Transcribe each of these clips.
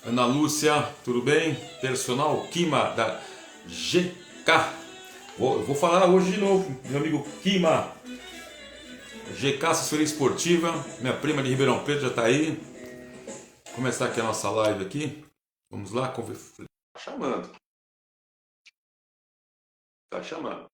Ana Lúcia, tudo bem? Personal Kima da GK. Vou falar hoje de novo, meu amigo Kima. GK, assessoria esportiva. Minha prima de Ribeirão Preto já está aí. Vou começar aqui a nossa live aqui. Vamos lá. Tá chamando. Tá chamando.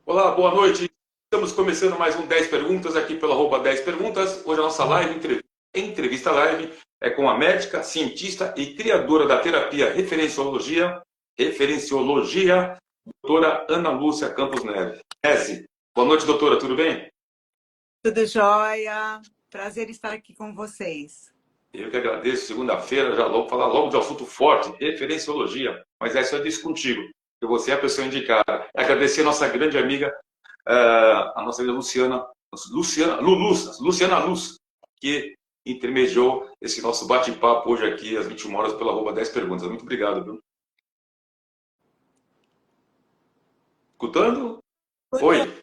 Olá, boa noite. Estamos começando mais um 10 Perguntas aqui pelo @10 Perguntas. Hoje a nossa live, entrevista live, é com a médica, cientista e criadora da terapia referenciologia, doutora Ana Lúcia Campos Neves. Boa noite, doutora, tudo bem? Tudo jóia. Prazer estar aqui com vocês. Eu que agradeço. Segunda-feira, já logo falar logo de assunto forte, referenciologia. Mas essa eu disse contigo, que você é a pessoa indicada. Agradecer a nossa grande amiga, a nossa amiga Luciana Luz, que intermediou esse nosso bate-papo hoje aqui, às 21 horas, pela @10 Perguntas. Muito obrigado, viu? Escutando? Oi.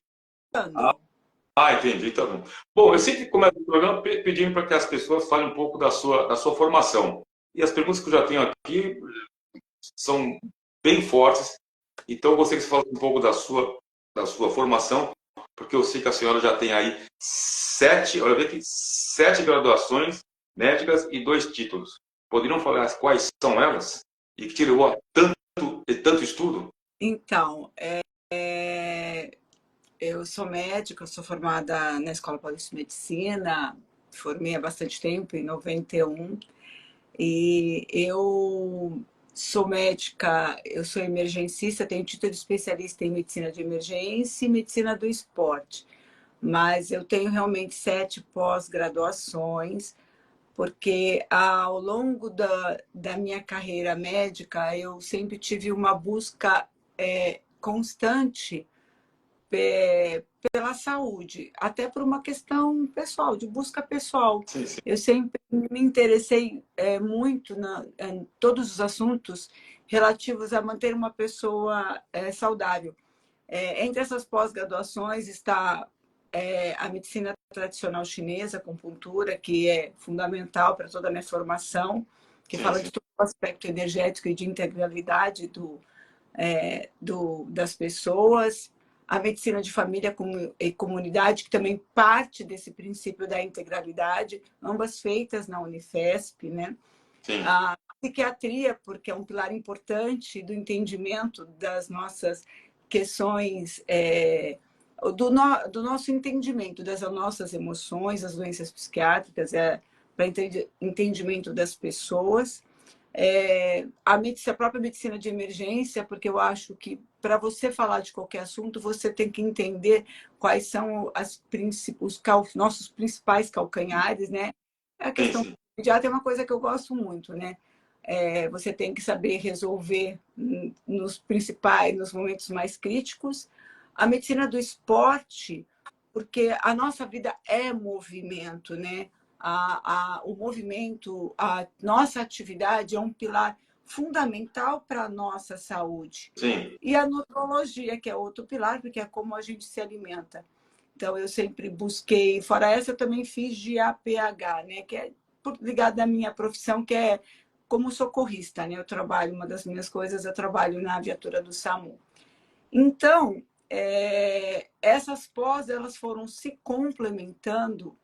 Entendi, tá bom. Bom, eu sempre começo o programa pedindo para que as pessoas falem um pouco da sua formação. E as perguntas que eu já tenho aqui são bem fortes. Então, eu gostaria que você falasse um pouco da sua formação, porque eu sei que a senhora já tem aí 7 graduações médicas e 2 títulos. Poderiam falar quais são elas? E que te levou a tanto estudo? Então, eu sou médica, sou formada na Escola Paulista de Medicina, formei há bastante tempo, em 91, e eu sou médica, eu sou emergencista, tenho título de especialista em medicina de emergência e medicina do esporte, mas eu tenho realmente 7 pós-graduações, porque ao longo da minha carreira médica, eu sempre tive uma busca constante pela saúde, até por uma questão pessoal, de busca pessoal. Sim, sim. Eu sempre me interessei muito em todos os assuntos relativos a manter uma pessoa saudável. Entre essas pós-graduações está a medicina tradicional chinesa, acupuntura, que é fundamental para toda a minha formação, que fala de todo o aspecto energético e de integralidade das pessoas. A medicina de família e comunidade, que também parte desse princípio da integralidade, ambas feitas na Unifesp, né? Sim. A psiquiatria, porque é um pilar importante do entendimento das nossas questões, do nosso entendimento das nossas emoções, as doenças psiquiátricas, para entendimento das pessoas. A própria medicina de emergência, porque eu acho que para você falar de qualquer assunto, você tem que entender quais são os nossos principais calcanhares, né? A questão imediata é uma coisa que eu gosto muito, né? Você tem que saber resolver nos momentos mais críticos. A medicina do esporte, porque a nossa vida é movimento, né? O movimento, a nossa atividade é um pilar fundamental para a nossa saúde. Sim. E a nutrologia, que é outro pilar, porque é como a gente se alimenta. Então, eu sempre busquei, fora essa, eu também fiz de APH, né? Que é ligado à minha profissão, que é como socorrista, né? Uma das minhas coisas, eu trabalho na viatura do SAMU. Então, essas pós, elas foram se complementando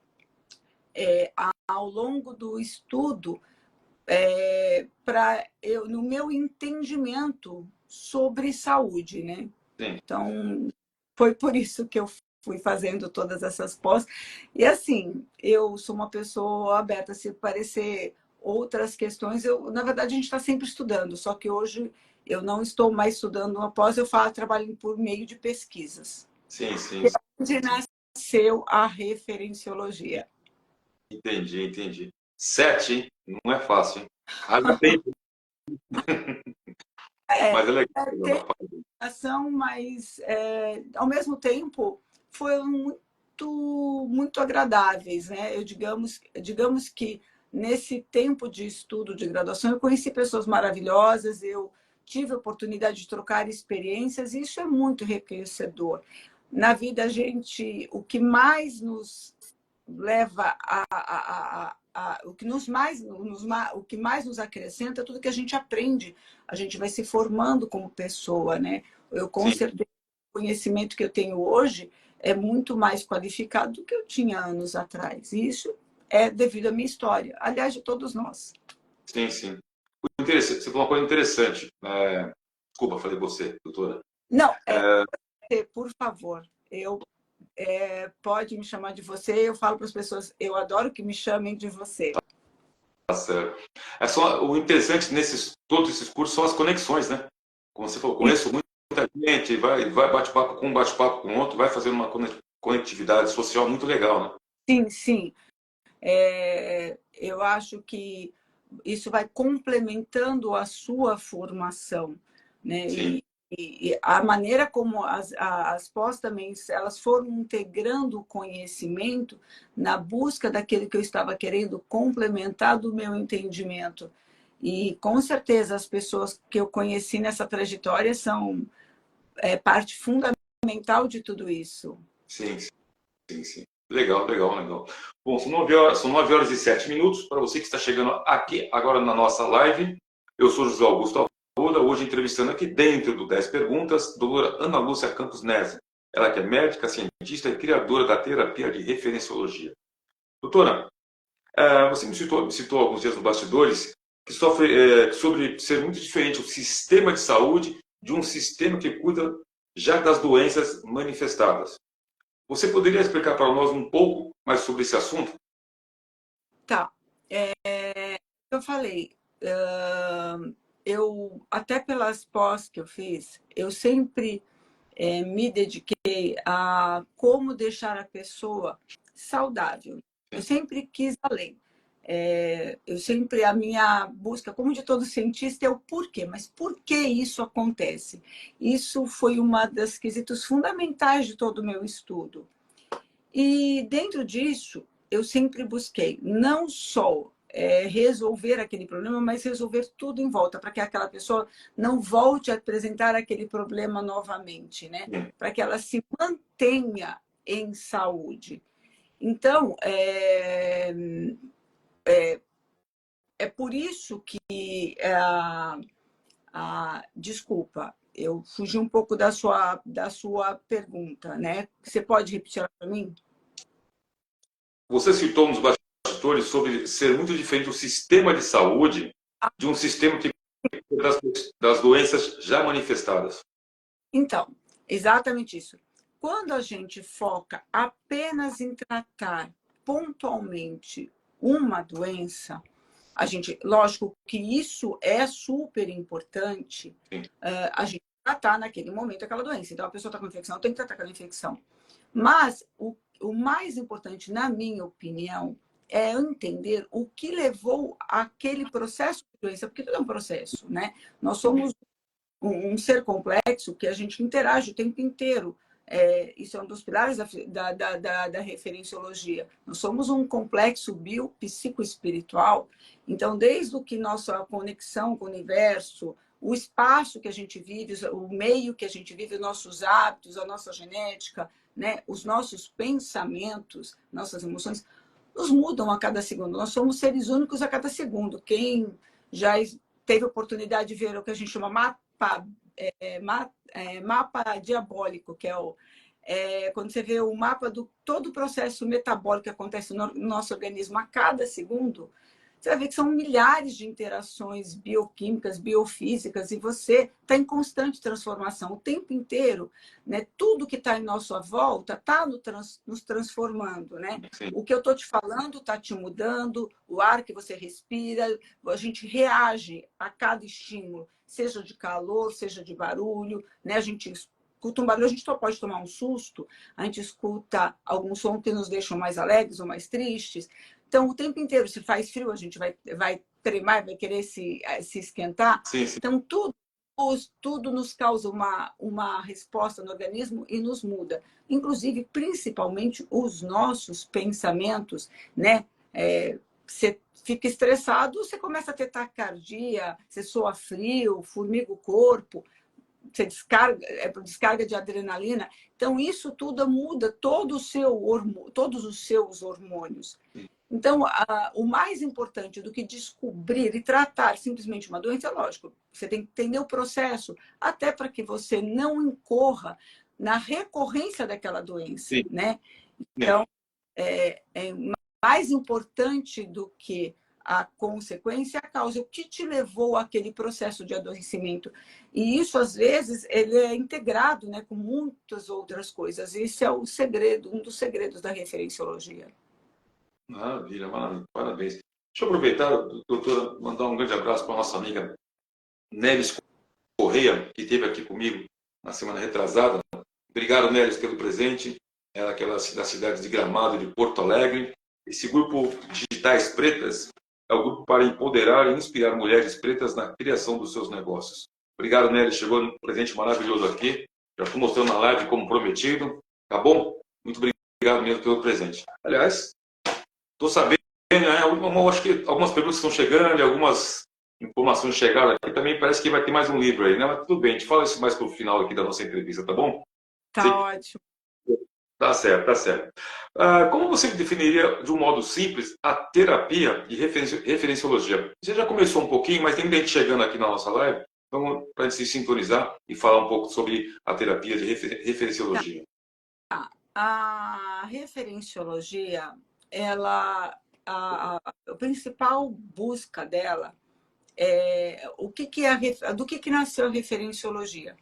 ao longo do estudo no meu entendimento sobre saúde, né? Sim. Então, foi por isso que eu fui fazendo todas essas pós. E assim, eu sou uma pessoa aberta, se parecer outras questões. Na verdade, a gente está sempre estudando, só que hoje eu não estou mais estudando após, eu trabalho por meio de pesquisas. Sim, sim. Onde nasceu a referenciologia. Entendi, entendi. 7, hein? Não é fácil, hein? Haja tempo, mas é legal. Ação, mas ao mesmo tempo foram muito agradáveis, né? Digamos que nesse tempo de estudo de graduação eu conheci pessoas maravilhosas, eu tive a oportunidade de trocar experiências e isso é muito enriquecedor. Na vida, o que mais nos leva o que mais nos acrescenta é tudo que a gente aprende. A gente vai se formando como pessoa, né? Eu, com Sim, certeza, o conhecimento que eu tenho hoje é muito mais qualificado do que eu tinha anos atrás. E isso é devido à minha história, aliás, de todos nós. sim, sim. Interessante, você falou uma coisa interessante. Desculpa, falei você, doutora. Não, por favor, pode me chamar de você. Eu falo para as pessoas, eu adoro que me chamem de você. Tá certo. O interessante todos esses cursos são as conexões, né? Como você falou, conheço muita gente, vai bate-papo com um, bate-papo com outro, vai fazendo uma conectividade social muito legal, né? Sim, sim. Eu acho que isso vai complementando a sua formação, né? Sim. E a maneira como as pós também, elas foram integrando o conhecimento na busca daquilo que eu estava querendo complementar do meu entendimento. E, com certeza, as pessoas que eu conheci nessa trajetória são parte fundamental de tudo isso. Sim, sim, sim. Legal, legal, legal. Bom, são 9 horas e 7 minutos. Para você que está chegando aqui agora na nossa live, eu sou José Augusto Arruda, hoje entrevistando aqui dentro do 10 Perguntas, a doutora Ana Lúcia Campos Neves. Ela que é médica, cientista e criadora da terapia de referenciologia. Doutora, você me citou alguns dias no bastidores que sobre ser muito diferente o sistema de saúde de um sistema que cuida já das doenças manifestadas. Você poderia explicar para nós um pouco mais sobre esse assunto? Tá. Eu falei, eu até pelas pós que eu fiz, eu sempre me dediquei a como deixar a pessoa saudável. Eu sempre quis além. A minha busca, como de todo cientista, é o porquê. Mas por que isso acontece? Isso foi uma das quesitos fundamentais de todo o meu estudo. E dentro disso, eu sempre busquei não só resolver aquele problema, mas resolver tudo em volta, para que aquela pessoa não volte a apresentar aquele problema novamente, né? Para que ela se mantenha em saúde. Então, é por isso que desculpa, eu fugi um pouco da sua pergunta, né? Você pode repetir para mim? Você citou nos bastidores sobre ser muito diferente o sistema de saúde de um sistema que cuida das doenças já manifestadas. Então, exatamente isso. Quando a gente foca apenas em tratar pontualmente uma doença, lógico que isso é super importante, a gente tratar naquele momento aquela doença. Então, a pessoa está com infecção, tem que tratar aquela infecção. Mas o mais importante, na minha opinião, é entender o que levou àquele processo de doença, porque tudo é um processo, né? Nós somos um ser complexo que a gente interage o tempo inteiro. Isso é um dos pilares da referenciologia. Nós somos um complexo biopsicoespiritual. Então, desde o que nossa conexão com o universo, o espaço que a gente vive, o meio que a gente vive, os nossos hábitos, a nossa genética, né? Os nossos pensamentos, nossas emoções, nos mudam a cada segundo. Nós somos seres únicos a cada segundo. Quem já teve a oportunidade de ver o que a gente chama mapa diabólico, que quando você vê o mapa do todo o processo metabólico que acontece no nosso organismo a cada segundo, você vai ver que são milhares de interações bioquímicas, biofísicas, e você está em constante transformação o tempo inteiro, né? Tudo que está em nossa volta está nos transformando, né? Sim. O que eu estou te falando está te mudando, o ar que você respira, a gente reage a cada estímulo, seja de calor, seja de barulho, né? A gente escuta um barulho, a gente só pode tomar um susto, a gente escuta algum som que nos deixam mais alegres ou mais tristes. Então, o tempo inteiro, se faz frio, a gente vai tremar, vai querer se esquentar. Sim, sim. Então, tudo nos causa uma resposta no organismo e nos muda. Inclusive, principalmente, os nossos pensamentos, né? Você fica estressado, você começa a ter taquicardia, você soa frio, formiga o corpo, você descarga de adrenalina. Então, isso tudo muda todos os seus hormônios. Então, o mais importante do que descobrir e tratar simplesmente uma doença, é lógico, você tem que entender o processo, até para que você não incorra na recorrência daquela doença, Sim. né? Então, é mais importante do que a consequência, a causa, o que te levou àquele processo de adoecimento. E isso, às vezes, ele é integrado, né, com muitas outras coisas. Esse é o segredo, um dos segredos da referenciologia. Maravilha, maravilha. Parabéns. Deixa eu aproveitar, doutora, mandar um grande abraço para a nossa amiga Nelis Correia, que esteve aqui comigo na semana retrasada. Obrigado, Nelis, pelo presente. Ela que é da cidade de Gramado, de Porto Alegre. Esse grupo Digitais Pretas é o grupo para empoderar e inspirar mulheres pretas na criação dos seus negócios. Obrigado, Nelis. Chegou um presente maravilhoso aqui. Já estou mostrando na live como prometido. Tá bom? Muito obrigado mesmo pelo presente. Aliás, estou sabendo, né? Acho que algumas perguntas estão chegando e algumas informações chegaram aqui. Também parece que vai ter mais um livro aí, né? Mas tudo bem, a gente fala isso mais para o final aqui da nossa entrevista, tá bom? Tá ótimo. Tá certo, tá certo. Como você definiria, de um modo simples, a terapia e referenciologia? Você já começou um pouquinho, mas tem muita gente chegando aqui na nossa live, então, para a gente se sintonizar e falar um pouco sobre a terapia de referenciologia. A referenciologia, a principal busca dela é do que nasceu a referenciologia?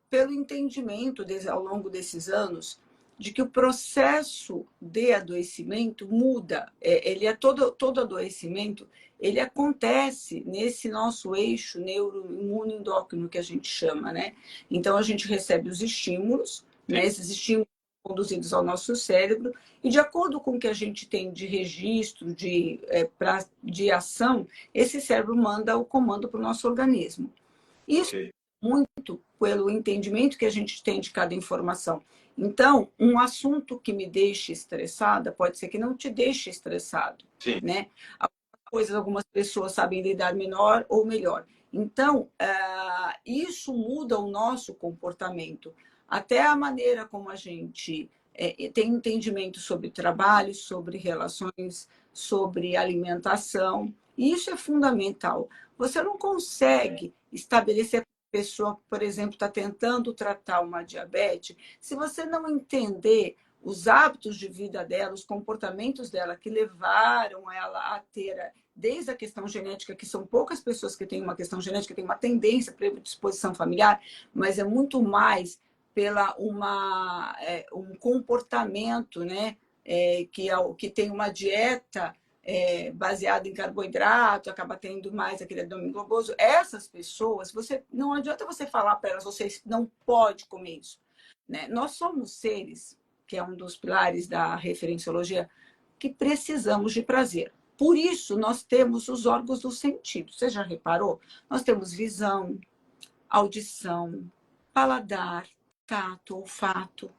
Pelo entendimento ao longo desses anos de que o processo de adoecimento muda. Ele é todo adoecimento, ele acontece nesse nosso eixo neuroimunoendócrino que a gente chama, né? Então a gente recebe os estímulos, né? Esses estímulos conduzidos ao nosso cérebro, e de acordo com o que a gente tem de registro, de ação, esse cérebro manda o comando para o nosso organismo. Isso muito pelo entendimento que a gente tem de cada informação. Então, um assunto que me deixe estressada pode ser que não te deixe estressado, né? Algumas pessoas sabem lidar menor ou melhor. Então, isso muda o nosso comportamento. Até a maneira como a gente tem entendimento sobre trabalho, sobre relações, sobre alimentação. E isso é fundamental. Você não consegue estabelecer pessoa, por exemplo, está tentando tratar uma diabetes, se você não entender os hábitos de vida dela, os comportamentos dela que levaram ela a ter, desde a questão genética, que são poucas pessoas que têm uma questão genética, têm uma tendência para predisposição familiar, mas é muito mais pela um comportamento, né, que tem uma dieta baseado em carboidrato, acaba tendo mais aquele abdômen globoso. Essas pessoas, não adianta você falar para elas, você não pode comer isso, né? Nós somos seres, que é um dos pilares da referenciologia, que precisamos de prazer. Por isso, nós temos os órgãos do sentido. Você já reparou? Nós temos visão, audição, paladar, tato, olfato.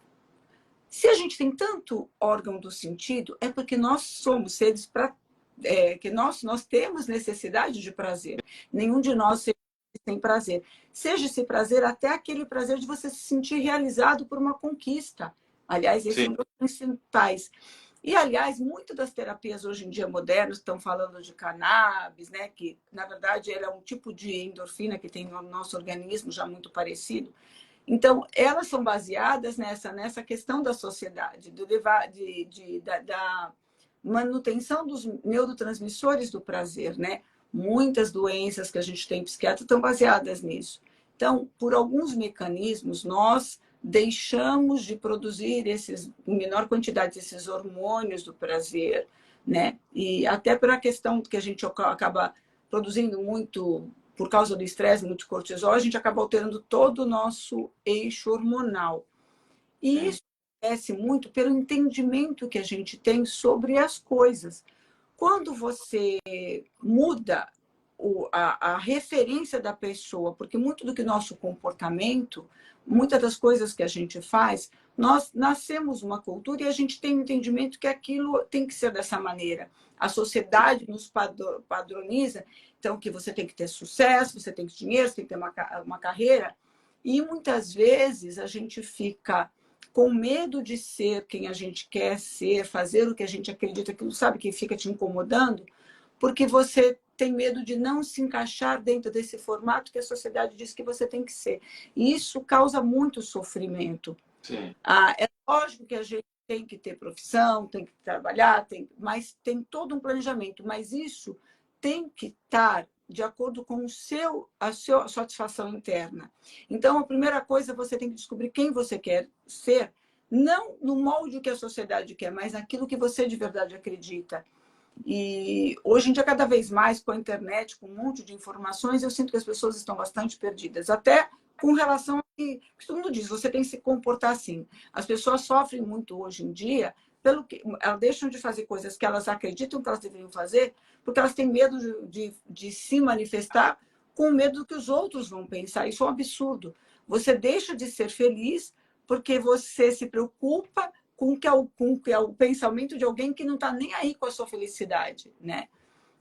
Se a gente tem tanto órgão do sentido, é porque nós somos seres que nós temos necessidade de prazer. Nenhum de nós tem prazer. Seja esse prazer até aquele prazer de você se sentir realizado por uma conquista. Aliás, esse é um dos principais. E, aliás, muitas das terapias hoje em dia modernas estão falando de cannabis, né? Que, na verdade, ela é um tipo de endorfina que tem no nosso organismo já muito parecido. Então, elas são baseadas nessa questão da sociedade, manutenção dos neurotransmissores do prazer, né? Muitas doenças que a gente tem em psiquiatra estão baseadas nisso. Então, por alguns mecanismos, nós deixamos de produzir em menor quantidade, esses hormônios do prazer, né? E até pela questão que a gente acaba produzindo muito, por causa do estresse, muito cortisol, a gente acaba alterando todo o nosso eixo hormonal. E isso acontece muito pelo entendimento que a gente tem sobre as coisas. Quando você muda a referência da pessoa, porque muito do que nosso comportamento, muitas das coisas que a gente faz, nós nascemos uma cultura e a gente tem um entendimento que aquilo tem que ser dessa maneira. A sociedade nos padroniza, então que você tem que ter sucesso, você tem que ter dinheiro, você tem que ter uma carreira, e muitas vezes a gente fica com medo de ser quem a gente quer ser, fazer o que a gente acredita, aquilo sabe que fica te incomodando, porque você tem medo de não se encaixar dentro desse formato que a sociedade diz que você tem que ser. E isso causa muito sofrimento. Sim. É lógico que a gente tem que ter profissão, tem que trabalhar, mas tem todo um planejamento. Mas isso tem que estar de acordo com a sua satisfação interna. Então, a primeira coisa, você tem que descobrir quem você quer ser, não no molde que a sociedade quer, mas naquilo que você de verdade acredita. E hoje em dia, cada vez mais, com a internet, com um monte de informações, eu sinto que as pessoas estão bastante perdidas. Até com relação a que todo mundo diz, você tem que se comportar assim. As pessoas sofrem muito hoje em dia, pelo que elas deixam de fazer coisas que elas acreditam que elas deveriam fazer, porque elas têm medo de se manifestar com medo do que os outros vão pensar. Isso é um absurdo. Você deixa de ser feliz porque você se preocupa com o que é o pensamento de alguém que não está nem aí com a sua felicidade, né?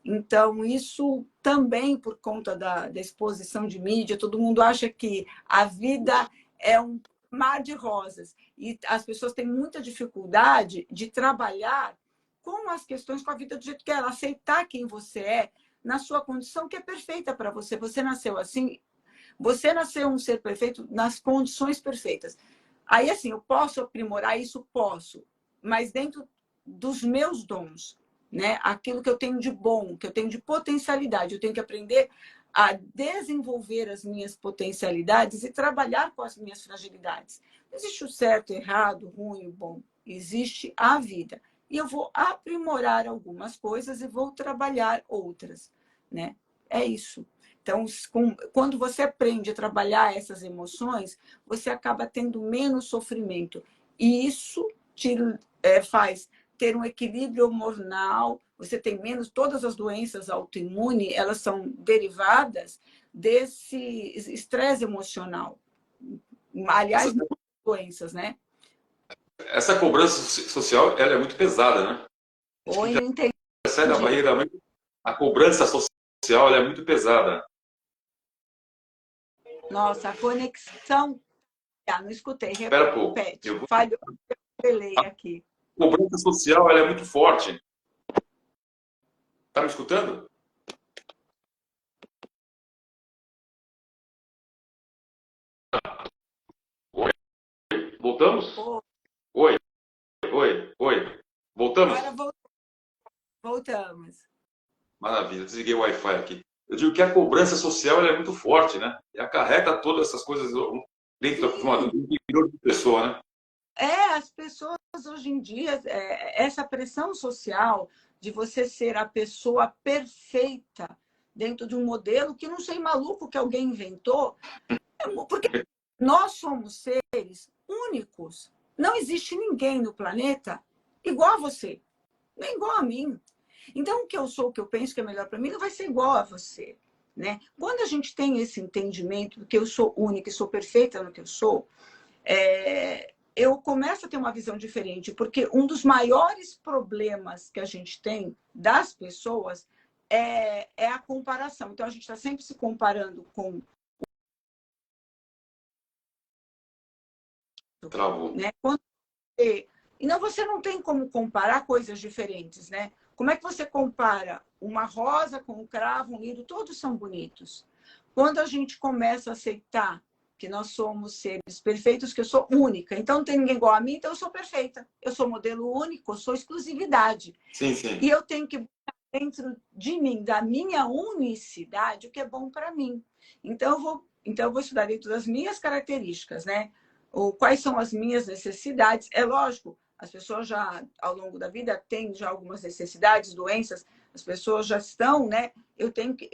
Então, isso também por conta da exposição de mídia, todo mundo acha que a vida é um mar de rosas. E as pessoas têm muita dificuldade de trabalhar com as questões, com a vida do jeito que é, aceitar quem você é, na sua condição que é perfeita para você. Você nasceu assim, você nasceu um ser perfeito nas condições perfeitas. Aí, assim, eu posso aprimorar isso? Posso, mas dentro dos meus dons, né? Aquilo que eu tenho de bom, que eu tenho de potencialidade, eu tenho que aprender a desenvolver as minhas potencialidades e trabalhar com as minhas fragilidades. Não existe o certo, errado, ruim, bom. Existe a vida. E eu vou aprimorar algumas coisas e vou trabalhar outras, né? É isso. Então, quando você aprende a trabalhar essas emoções, você acaba tendo menos sofrimento. E isso faz ter um equilíbrio hormonal, você tem menos... Todas as doenças autoimunes, elas são derivadas desse estresse emocional. Aliás, muitas doenças, né? Essa cobrança social, ela é muito pesada, né? Oi, não entendi. Sai da barreira, a cobrança social, ela é muito pesada. Nossa, a conexão... não escutei, Espera um pouco. repete. Falhou, eu delay aqui. A cobrança social, ela é muito forte. Tá me escutando? Oi? Voltamos? Oi, oi, oi. Voltamos? Agora voltamos. Maravilha, desliguei o Wi-Fi aqui. Eu digo que a cobrança social ela é muito forte, né? E acarreta todas essas coisas dentro do interior de pessoa, né? As pessoas hoje em dia, essa pressão social de você ser a pessoa perfeita dentro de um modelo que não sei maluco que alguém inventou, porque nós somos seres únicos. Não existe ninguém no planeta igual a você, nem igual a mim. Então, o que eu sou, o que eu penso que é melhor para mim, não vai ser igual a você, né? Quando a gente tem esse entendimento de que eu sou única e sou perfeita no que eu sou, eu começo a ter uma visão diferente, porque um dos maiores problemas que a gente tem das pessoas é a comparação. Então, a gente está sempre se comparando com... Travou. Né? E você não tem como comparar coisas diferentes, né? Como é que você compara uma rosa com um cravo, um lírio? Todos são bonitos. Quando a gente começa a aceitar que nós somos seres perfeitos, que eu sou única. Então, não tem ninguém igual a mim, então eu sou perfeita. Eu sou modelo único, eu sou exclusividade. Sim, sim. E eu tenho que buscar dentro de mim, da minha unicidade, o que é bom para mim. Então, eu vou estudar dentro das minhas características, né? Ou quais são as minhas necessidades. É lógico, as pessoas já, ao longo da vida, têm já algumas necessidades, doenças, as pessoas já estão, né? Eu tenho que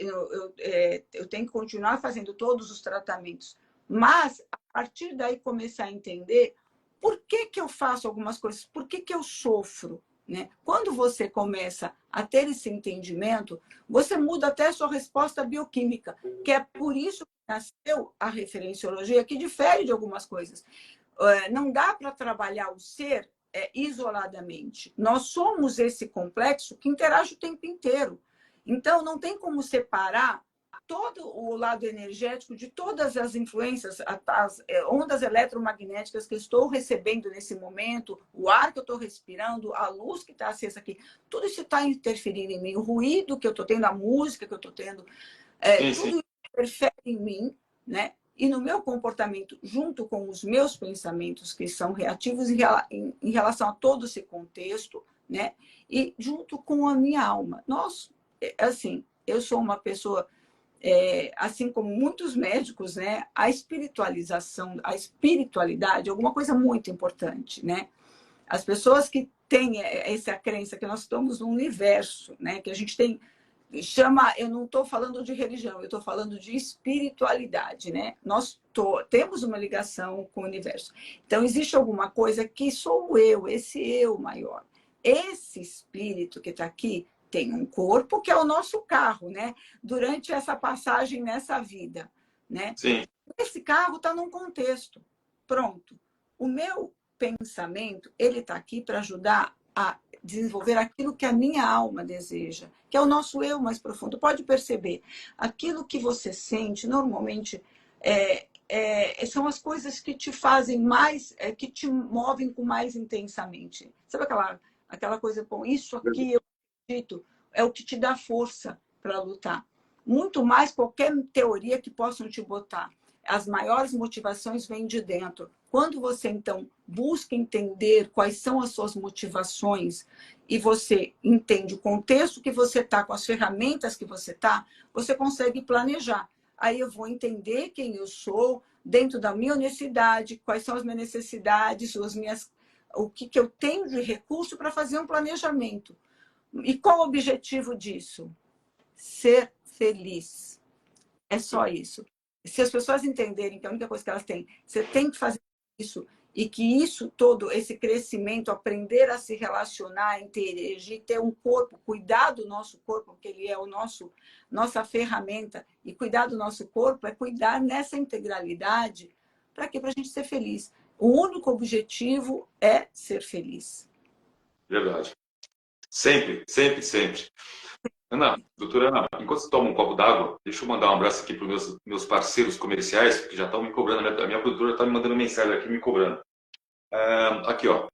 continuar fazendo todos os tratamentos. Mas, a partir daí, começar a entender por que eu faço algumas coisas, por que eu sofro, né? Quando você começa a ter esse entendimento, você muda até a sua resposta bioquímica, que é por isso que nasceu a referenciologia, que difere de algumas coisas. Não dá para trabalhar o ser isoladamente. Nós somos esse complexo que interage o tempo inteiro. Então, não tem como separar todo o lado energético de todas as influências, as ondas eletromagnéticas que eu estou recebendo nesse momento, o ar que eu estou respirando, a luz que está acesa aqui, tudo isso está interferindo em mim, o ruído que eu estou tendo, a música que eu estou tendo, tudo isso interfere em mim, né? E no meu comportamento, junto com os meus pensamentos, que são reativos em relação a todo esse contexto, né? E junto com a minha alma. Assim, eu sou uma pessoa, assim como muitos médicos, né? A espiritualidade é alguma coisa muito importante, né? As pessoas que têm essa crença que nós estamos no universo, né? Que a gente tem... eu não estou falando de religião, eu estou falando de espiritualidade, né? Nós temos uma ligação com o universo. Então, existe alguma coisa que sou eu, esse eu maior. Esse espírito que está aqui tem um corpo que é o nosso carro, né? Durante essa passagem nessa vida, né? Sim. Esse carro está num contexto. Pronto. O meu pensamento, ele está aqui para ajudar a desenvolver aquilo que a minha alma deseja, que é o nosso eu mais profundo. Pode perceber, aquilo que você sente, normalmente, são as coisas que te fazem mais, que te movem com mais intensamente. Sabe aquela coisa, bom, isso aqui eu acredito, é o que te dá força para lutar. Muito mais qualquer teoria que possam te botar. As maiores motivações vêm de dentro. Quando você, então, busca entender quais são as suas motivações e você entende o contexto que você está, com as ferramentas que você está, você consegue planejar. Aí eu vou entender quem eu sou, dentro da minha unicidade, quais são as minhas necessidades, o que eu tenho de recurso para fazer um planejamento. E qual o objetivo disso? Ser feliz. É só isso. Se as pessoas entenderem que a única coisa que elas têm, você tem que fazer isso, e que isso todo, esse crescimento, aprender a se relacionar, interagir, ter um corpo, cuidar do nosso corpo, porque ele é nossa ferramenta, e cuidar do nosso corpo é cuidar nessa integralidade. Para quê? Para a gente ser feliz. O único objetivo é ser feliz. Verdade. Sempre, sempre, sempre. Ana, doutora Ana, enquanto você toma um copo d'água, deixa eu mandar um abraço aqui para os meus parceiros comerciais, que já estão me cobrando. A minha produtora está me mandando mensagem aqui, me cobrando. Aqui, ó.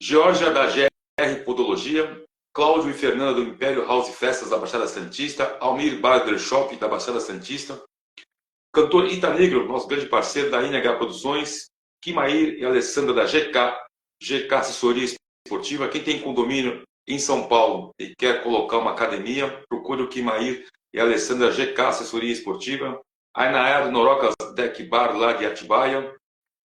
Georgia, da GR Podologia. Cláudio e Fernanda, do Império House Festas, da Baixada Santista. Almir Barber Shop, da Baixada Santista. Cantor Ita Negro, nosso grande parceiro da INH Produções. Kimair e Alessandra, da GK Assessoria Esportiva. Quem tem condomínio em São Paulo e quer colocar uma academia, procure o Kimair e a Alessandra, GK Assessoria Esportiva. A Inaya do Norocas Deck Bar, lá de Atibaia.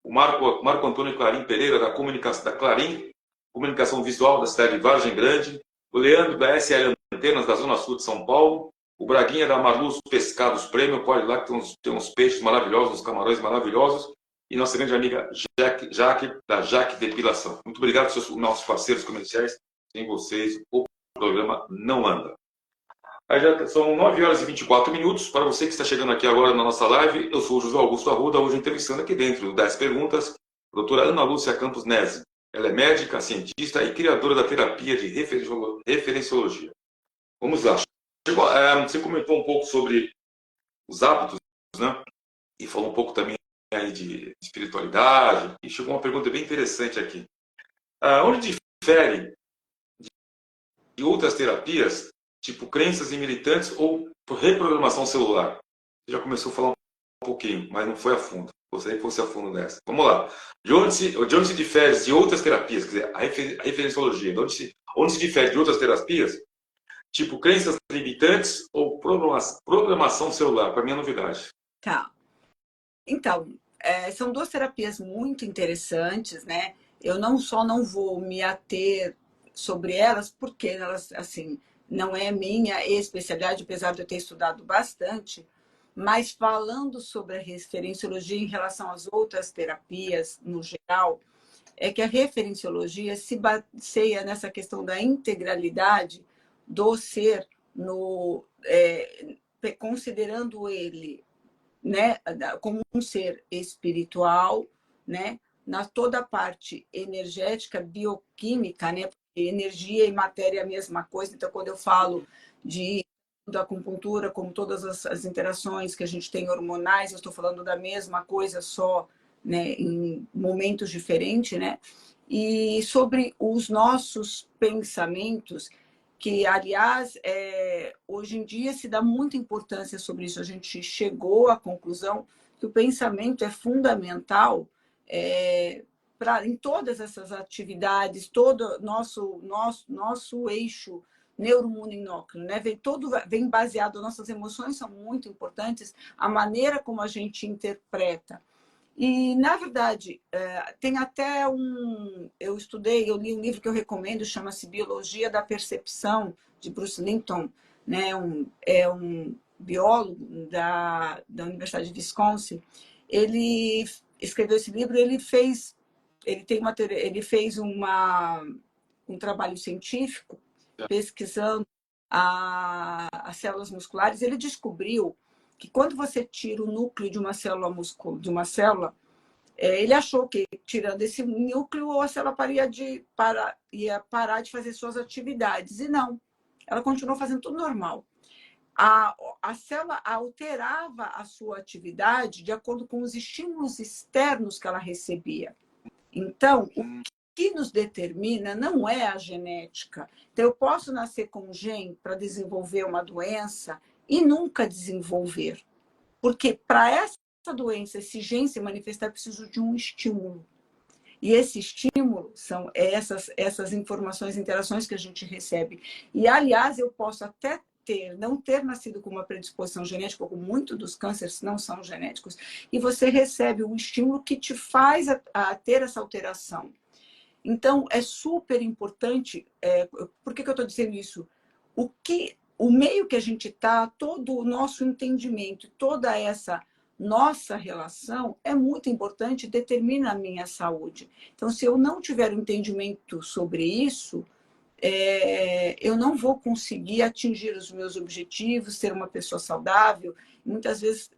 O Marco Antônio Clarim Pereira, da Clarim, Comunicação Visual da cidade de Vargem Grande. O Leandro, da SL Antenas, da Zona Sul de São Paulo. O Braguinha, da Marluz Pescados Prêmio, pode ir lá que tem uns peixes maravilhosos, uns camarões maravilhosos. E nossa grande amiga Jaque, da Jaque Depilação. Muito obrigado aos nossos parceiros comerciais. Sem vocês, o programa não anda. Aí já são 9 horas e 24 minutos. Para você que está chegando aqui agora na nossa live, eu sou o José Augusto Arruda, hoje entrevistando aqui dentro do 10 Perguntas, a doutora Ana Lúcia Campos Nese. Ela é médica, cientista e criadora da terapia de referenciologia. Vamos lá. Você comentou um pouco sobre os hábitos, né? E falou um pouco também aí de espiritualidade. E chegou uma pergunta bem interessante aqui. Onde difere de outras terapias, tipo crenças militantes ou reprogramação celular? Você já começou a falar um pouquinho, mas não foi a fundo. Gostaria que fosse a fundo nessa. Vamos lá. De onde se difere de outras terapias? Quer dizer, a referenciologia. Onde se difere de outras terapias? Tipo, crenças limitantes ou programação celular? Para mim é novidade. Tá. Então, são duas terapias muito interessantes, né? Eu não vou me ater sobre elas, porque elas, assim, não é minha especialidade, apesar de eu ter estudado bastante, mas falando sobre a referenciologia em relação às outras terapias, no geral, é que a referenciologia se baseia nessa questão da integralidade do ser, considerando ele, né, como um ser espiritual, né, na toda a parte energética, bioquímica, né, porque energia e matéria é a mesma coisa. Então, quando eu falo da acupuntura, como todas as interações que a gente tem hormonais, eu estou falando da mesma coisa, só, né, em momentos diferentes, né? E sobre os nossos pensamentos, que, aliás, hoje em dia se dá muita importância sobre isso. A gente chegou à conclusão que o pensamento é fundamental em todas essas atividades, todo nosso eixo neuromundo-endócrino, né? Vem baseado, nossas emoções são muito importantes, a maneira como a gente interpreta. E, na verdade, tem até eu li um livro que eu recomendo, chama-se Biologia da Percepção, de Bruce Linton, né? É um biólogo da Universidade de Wisconsin. Ele escreveu esse livro, ele fez um trabalho científico pesquisando as células musculares. Ele descobriu que quando você tira o núcleo de uma célula, ele achou que, tirando esse núcleo, a célula ia parar de fazer suas atividades. E não, ela continuou fazendo tudo normal. A célula alterava a sua atividade de acordo com os estímulos externos que ela recebia. Então, o que nos determina não é a genética. Então, eu posso nascer com um gene para desenvolver uma doença e nunca desenvolver. Porque para essa doença, esse gene se manifestar, eu preciso de um estímulo. E esse estímulo são essas informações, interações que a gente recebe. E, aliás, eu posso até não ter nascido com uma predisposição genética, como muitos dos cânceres não são genéticos, e você recebe um estímulo que te faz a ter essa alteração. Então, é super importante. Por que eu estou dizendo isso? O meio que a gente está, todo o nosso entendimento, toda essa nossa relação é muito importante, determina a minha saúde. Então, se eu não tiver um entendimento sobre isso, eu não vou conseguir atingir os meus objetivos, ser uma pessoa saudável, e muitas vezes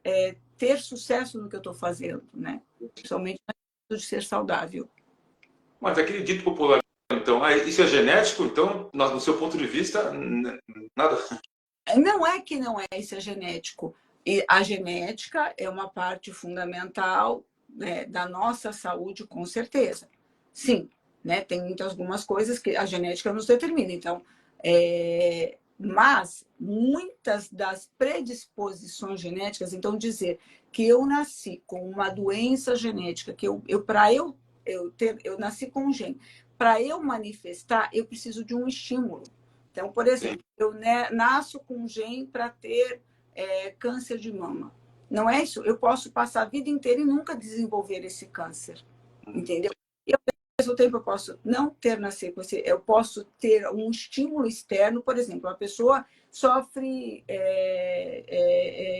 ter sucesso no que eu estou fazendo, né? Principalmente de ser saudável. Mas aquele dito popular, então, isso é genético? Então, no seu ponto de vista, nada. Não é que não é, isso é genético. E a genética é uma parte fundamental, né, da nossa saúde, com certeza. Sim, né, tem algumas coisas que a genética nos determina. Então, mas muitas das predisposições genéticas, então dizer que eu nasci com uma doença genética, que eu nasci com um gene, para eu manifestar, eu preciso de um estímulo. Então, por exemplo, eu nasço com um gene para ter câncer de mama. Não é isso? Eu posso passar a vida inteira e nunca desenvolver esse câncer. Entendeu? E, ao mesmo tempo, eu posso não ter nascido com esse... Eu posso ter um estímulo externo. Por exemplo, a pessoa sofre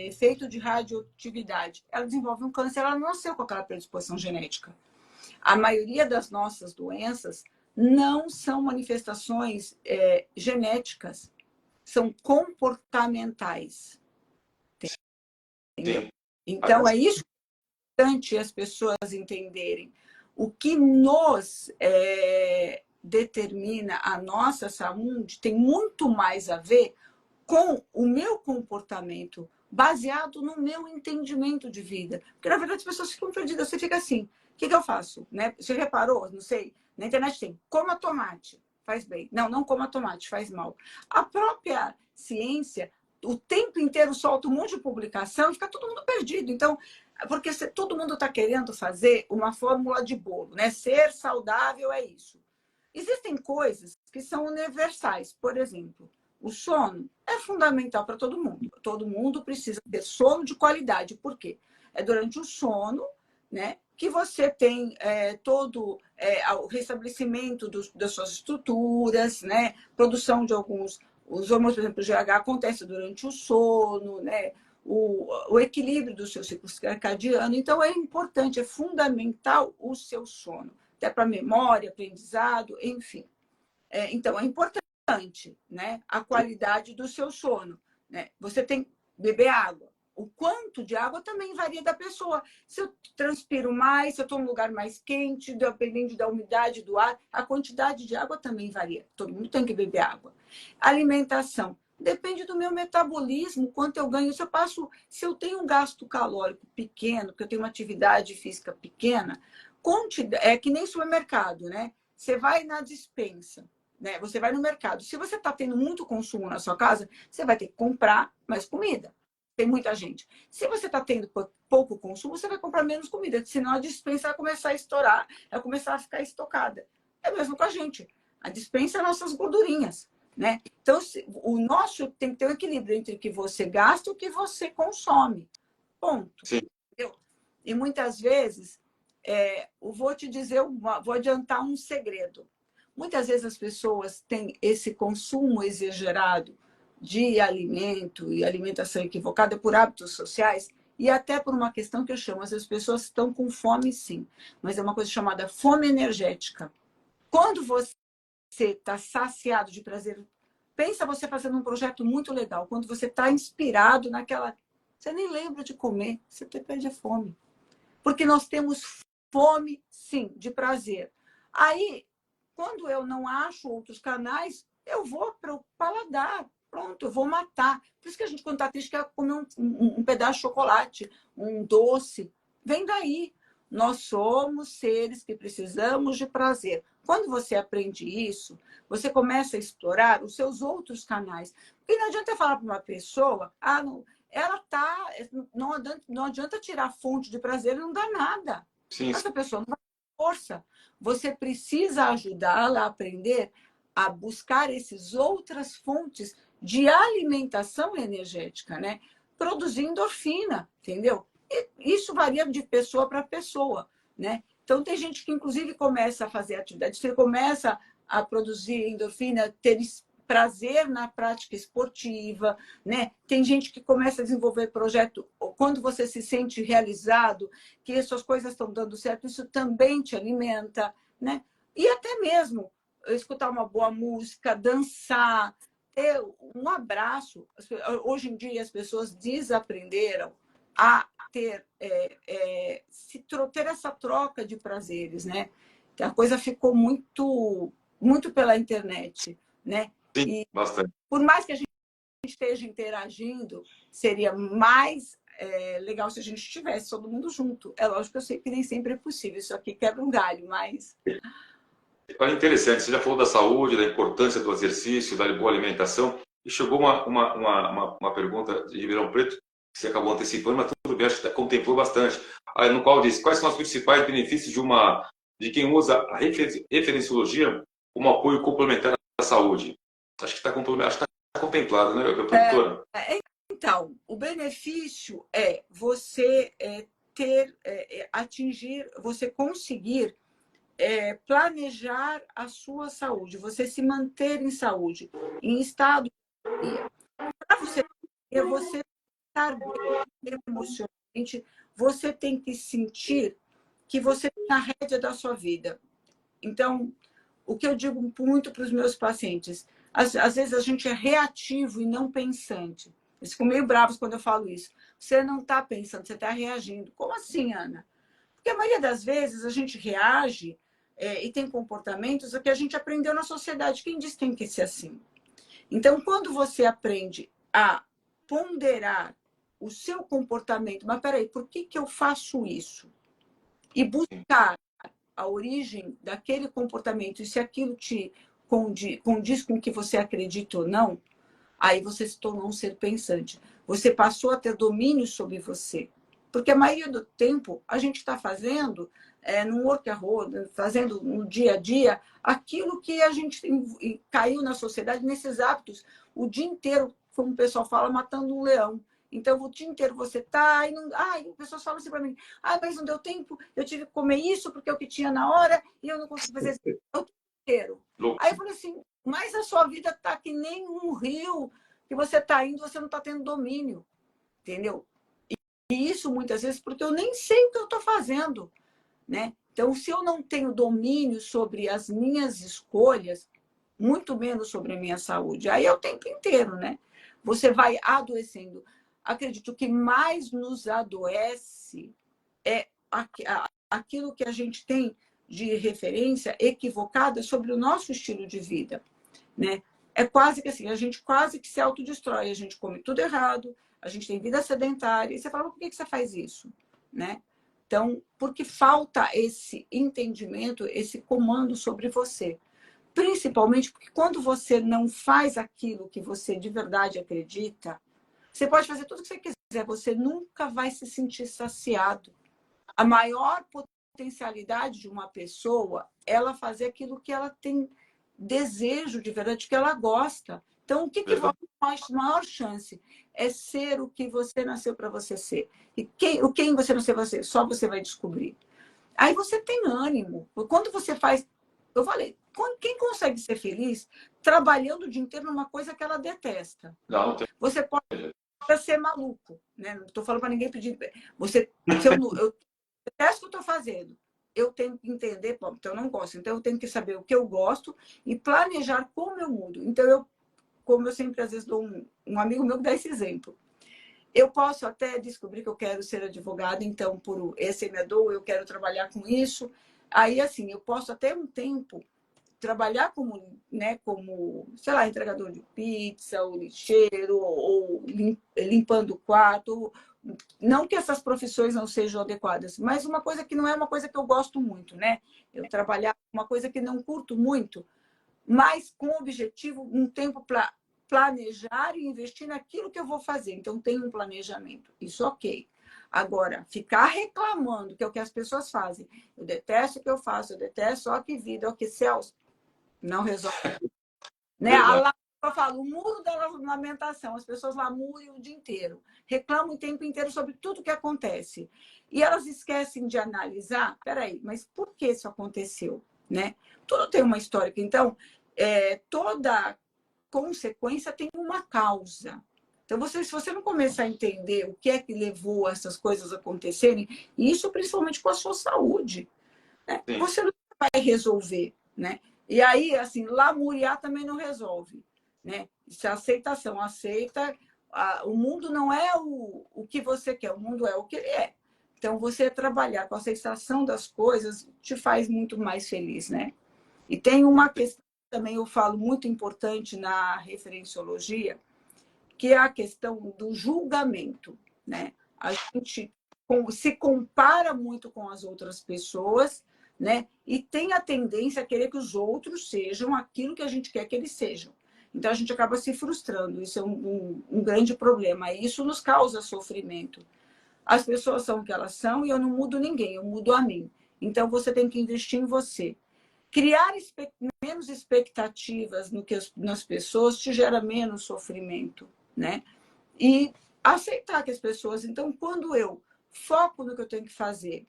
efeito de radioatividade. Ela desenvolve um câncer, ela não nasceu com aquela predisposição genética. A maioria das nossas doenças não são manifestações genéticas, são comportamentais. Entendeu? Então, é isso que é importante as pessoas entenderem. O que nos determina a nossa saúde tem muito mais a ver com o meu comportamento, baseado no meu entendimento de vida. Porque, na verdade, as pessoas ficam perdidas. Você fica assim, o que eu faço? Né? Você reparou? Não sei. Na internet tem, coma tomate, faz bem. Não, não coma tomate, faz mal. A própria ciência, o tempo inteiro solta um monte de publicação e fica todo mundo perdido. Então, Porque todo mundo está querendo fazer uma fórmula de bolo, né? Ser saudável é isso. Existem coisas que são universais. Por exemplo, o sono é fundamental para todo mundo. Todo mundo precisa ter sono de qualidade. Por quê? É durante o sono, né, que você tem todo o restabelecimento das suas estruturas, né, produção de alguns... Os hormônios, por exemplo, o GH acontece durante o sono, né, o equilíbrio do seu ciclo circadiano. Então, é importante, é fundamental o seu sono, até para memória, aprendizado, enfim. Então, é importante, né, a qualidade do seu sono. Né? Você tem que beber água. O quanto de água também varia da pessoa. Se eu transpiro mais, se eu estou num lugar mais quente, dependendo da umidade do ar, a quantidade de água também varia. Todo mundo tem que beber água. Alimentação. Depende do meu metabolismo, quanto eu ganho. Se eu tenho um gasto calórico pequeno, porque eu tenho uma atividade física pequena, é que nem supermercado, né? Você vai na despensa, né? Você vai no mercado. Se você está tendo muito consumo na sua casa, você vai ter que comprar mais comida. Tem muita gente. Se você está tendo pouco consumo, você vai comprar menos comida, senão a despensa vai começar a estourar, vai começar a ficar estocada. É mesmo com a gente. A despensa é nossas gordurinhas, né? Então, o nosso tem que ter um equilíbrio entre o que você gasta e o que você consome. Ponto. Sim. Entendeu? E muitas vezes, vou te dizer, vou adiantar um segredo. Muitas vezes as pessoas têm esse consumo exagerado de alimento e alimentação equivocada por hábitos sociais e até por uma questão que eu chamo, as pessoas estão com fome, sim, mas é uma coisa chamada fome energética. Quando você está saciado de prazer, pensa você fazendo um projeto muito legal, quando você está inspirado naquela... Você nem lembra de comer, você perde a fome. Porque nós temos fome, sim, de prazer. Aí, quando eu não acho outros canais, eu vou para o paladar. Pronto, eu vou matar. Por isso que a gente, quando está triste, quer comer um pedaço de chocolate, um doce. Vem daí. Nós somos seres que precisamos de prazer. Quando você aprende isso, você começa a explorar os seus outros canais. Porque não adianta falar para uma pessoa, não, ela tá, não adianta tirar a fonte de prazer, não dá nada. Sim. Essa pessoa não vai ter força. Você precisa ajudá-la a aprender a buscar essas outras fontes de alimentação energética, né? Produzir endorfina, entendeu? E isso varia de pessoa para pessoa, né? Então, tem gente que, inclusive, começa a fazer atividade, você começa a produzir endorfina, ter prazer na prática esportiva, né? Tem gente que começa a desenvolver projeto, quando você se sente realizado, que as suas coisas estão dando certo, isso também te alimenta, né? E até mesmo escutar uma boa música, dançar, ter um abraço. Hoje em dia, as pessoas desaprenderam a ter essa troca de prazeres, né? A coisa ficou muito pela internet, né? Sim, E bastante. por mais que a gente esteja interagindo, seria mais legal se a gente estivesse todo mundo junto. É lógico que eu sei que nem sempre é possível, isso aqui quebra um galho, mas... Olha, interessante, você já falou da saúde, da importância do exercício, da boa alimentação, e chegou uma pergunta de Ribeirão Preto, que você acabou antecipando, mas tudo bem, acho que contemplou bastante, no qual diz, quais são os principais benefícios de quem usa a referenciologia como apoio complementar à saúde? Acho que está contemplado, né, doutora? Então, o benefício é você atingir, você conseguir planejar a sua saúde, você se manter em saúde, em estado de... Para você estar bem emocionalmente, você tem que sentir que você tem a rédea da sua vida. Então, o que eu digo muito para os meus pacientes, às vezes a gente é reativo e não pensante. Eles ficam meio bravos quando eu falo isso. Você não está pensando, você está reagindo. Como assim, Ana? Porque a maioria das vezes a gente reage e tem comportamentos que a gente aprendeu na sociedade. Quem diz que tem que ser assim? Então, quando você aprende a ponderar o seu comportamento, mas peraí, por que eu faço isso? E buscar a origem daquele comportamento e se aquilo te condiz com o que você acredita ou não, aí você se tornou um ser pensante. Você passou a ter domínio sobre você. Porque a maioria do tempo a gente está fazendo no workaholic, fazendo no dia a dia aquilo que a gente caiu na sociedade nesses hábitos. O dia inteiro, como o pessoal fala, matando um leão. Então, o dia inteiro você está e não. Ai, as pessoas falam assim para mim: ah, mas não deu tempo, eu tive que comer isso porque é o que tinha na hora e eu não consegui fazer isso o dia inteiro. Aí eu falei assim: mas a sua vida está que nem um rio que você está indo, você não está tendo domínio, entendeu? E isso muitas vezes porque eu nem sei o que eu estou fazendo, né? Então, se eu não tenho domínio sobre as minhas escolhas, muito menos sobre a minha saúde, aí é o tempo inteiro, né? Você vai adoecendo. Acredito que mais nos adoece é aquilo que a gente tem de referência equivocada sobre o nosso estilo de vida, né? É quase que assim, a gente quase que se autodestrói, a gente come tudo errado, a gente tem vida sedentária, e você fala, por que você faz isso? Né? Então, porque falta esse entendimento, esse comando sobre você. Principalmente porque quando você não faz aquilo que você de verdade acredita, você pode fazer tudo o que você quiser, você nunca vai se sentir saciado. A maior potencialidade de uma pessoa é ela fazer aquilo que ela tem desejo de verdade, que ela gosta. Então, o que a maior chance é ser o que você nasceu para você ser. E quem você nasceu para ser, só você vai descobrir. Aí você tem ânimo. Quando você faz... Eu falei, quem consegue ser feliz trabalhando o dia inteiro numa coisa que ela detesta? Não, tem... Você pode ser maluco, né? Não estou falando para ninguém pedir... eu detesto o que eu estou fazendo. Eu tenho que entender, bom, então eu não gosto. Então eu tenho que saber o que eu gosto e planejar como eu mudo. Então, como eu sempre às vezes dou um amigo meu que dá esse exemplo. Eu posso até descobrir que eu quero ser advogada, então, por esse MDO, eu quero trabalhar com isso. Aí, assim, eu posso até um tempo trabalhar como, né, como, sei lá, entregador de pizza, ou lixeiro, ou limpando o quarto. Não que essas profissões não sejam adequadas, mas uma coisa que não é uma coisa que eu gosto muito, né? Eu trabalhar uma coisa que não curto muito, mas com o objetivo, um tempo para planejar e investir naquilo que eu vou fazer. Então, tem um planejamento. Isso, ok. Agora, ficar reclamando, que é o que as pessoas fazem. Eu detesto o que eu faço, eu detesto, ó que vida, ó que céus. Não resolve. Né? Eu falo, o muro da lamentação. As pessoas lamúriam o dia inteiro. Reclamam o tempo inteiro sobre tudo que acontece. E elas esquecem de analisar, peraí, mas por que isso aconteceu? Né? Tudo tem uma história. Então, toda consequência tem uma causa. Então, se você não começar a entender o que é que levou essas coisas a acontecerem, e isso principalmente com a sua saúde, né? Você não vai resolver, né? E aí, assim, lamuriar também não resolve, né? Isso é aceitação, aceita. O mundo não é o que você quer, o mundo é o que ele é. Então, você trabalhar com a aceitação das coisas te faz muito mais feliz, né? E tem uma questão também, eu falo, muito importante na referenciologia, que é a questão do julgamento, né? A gente se compara muito com as outras pessoas, né? E tem a tendência a querer que os outros sejam aquilo que a gente quer que eles sejam. Então, a gente acaba se frustrando. Isso é um grande problema. E isso nos causa sofrimento. As pessoas são o que elas são e eu não mudo ninguém, eu mudo a mim. Então, você tem que investir em você. Criar menos expectativas nas pessoas te gera menos sofrimento, né? E aceitar que as pessoas... Então, quando eu foco no que eu tenho que fazer,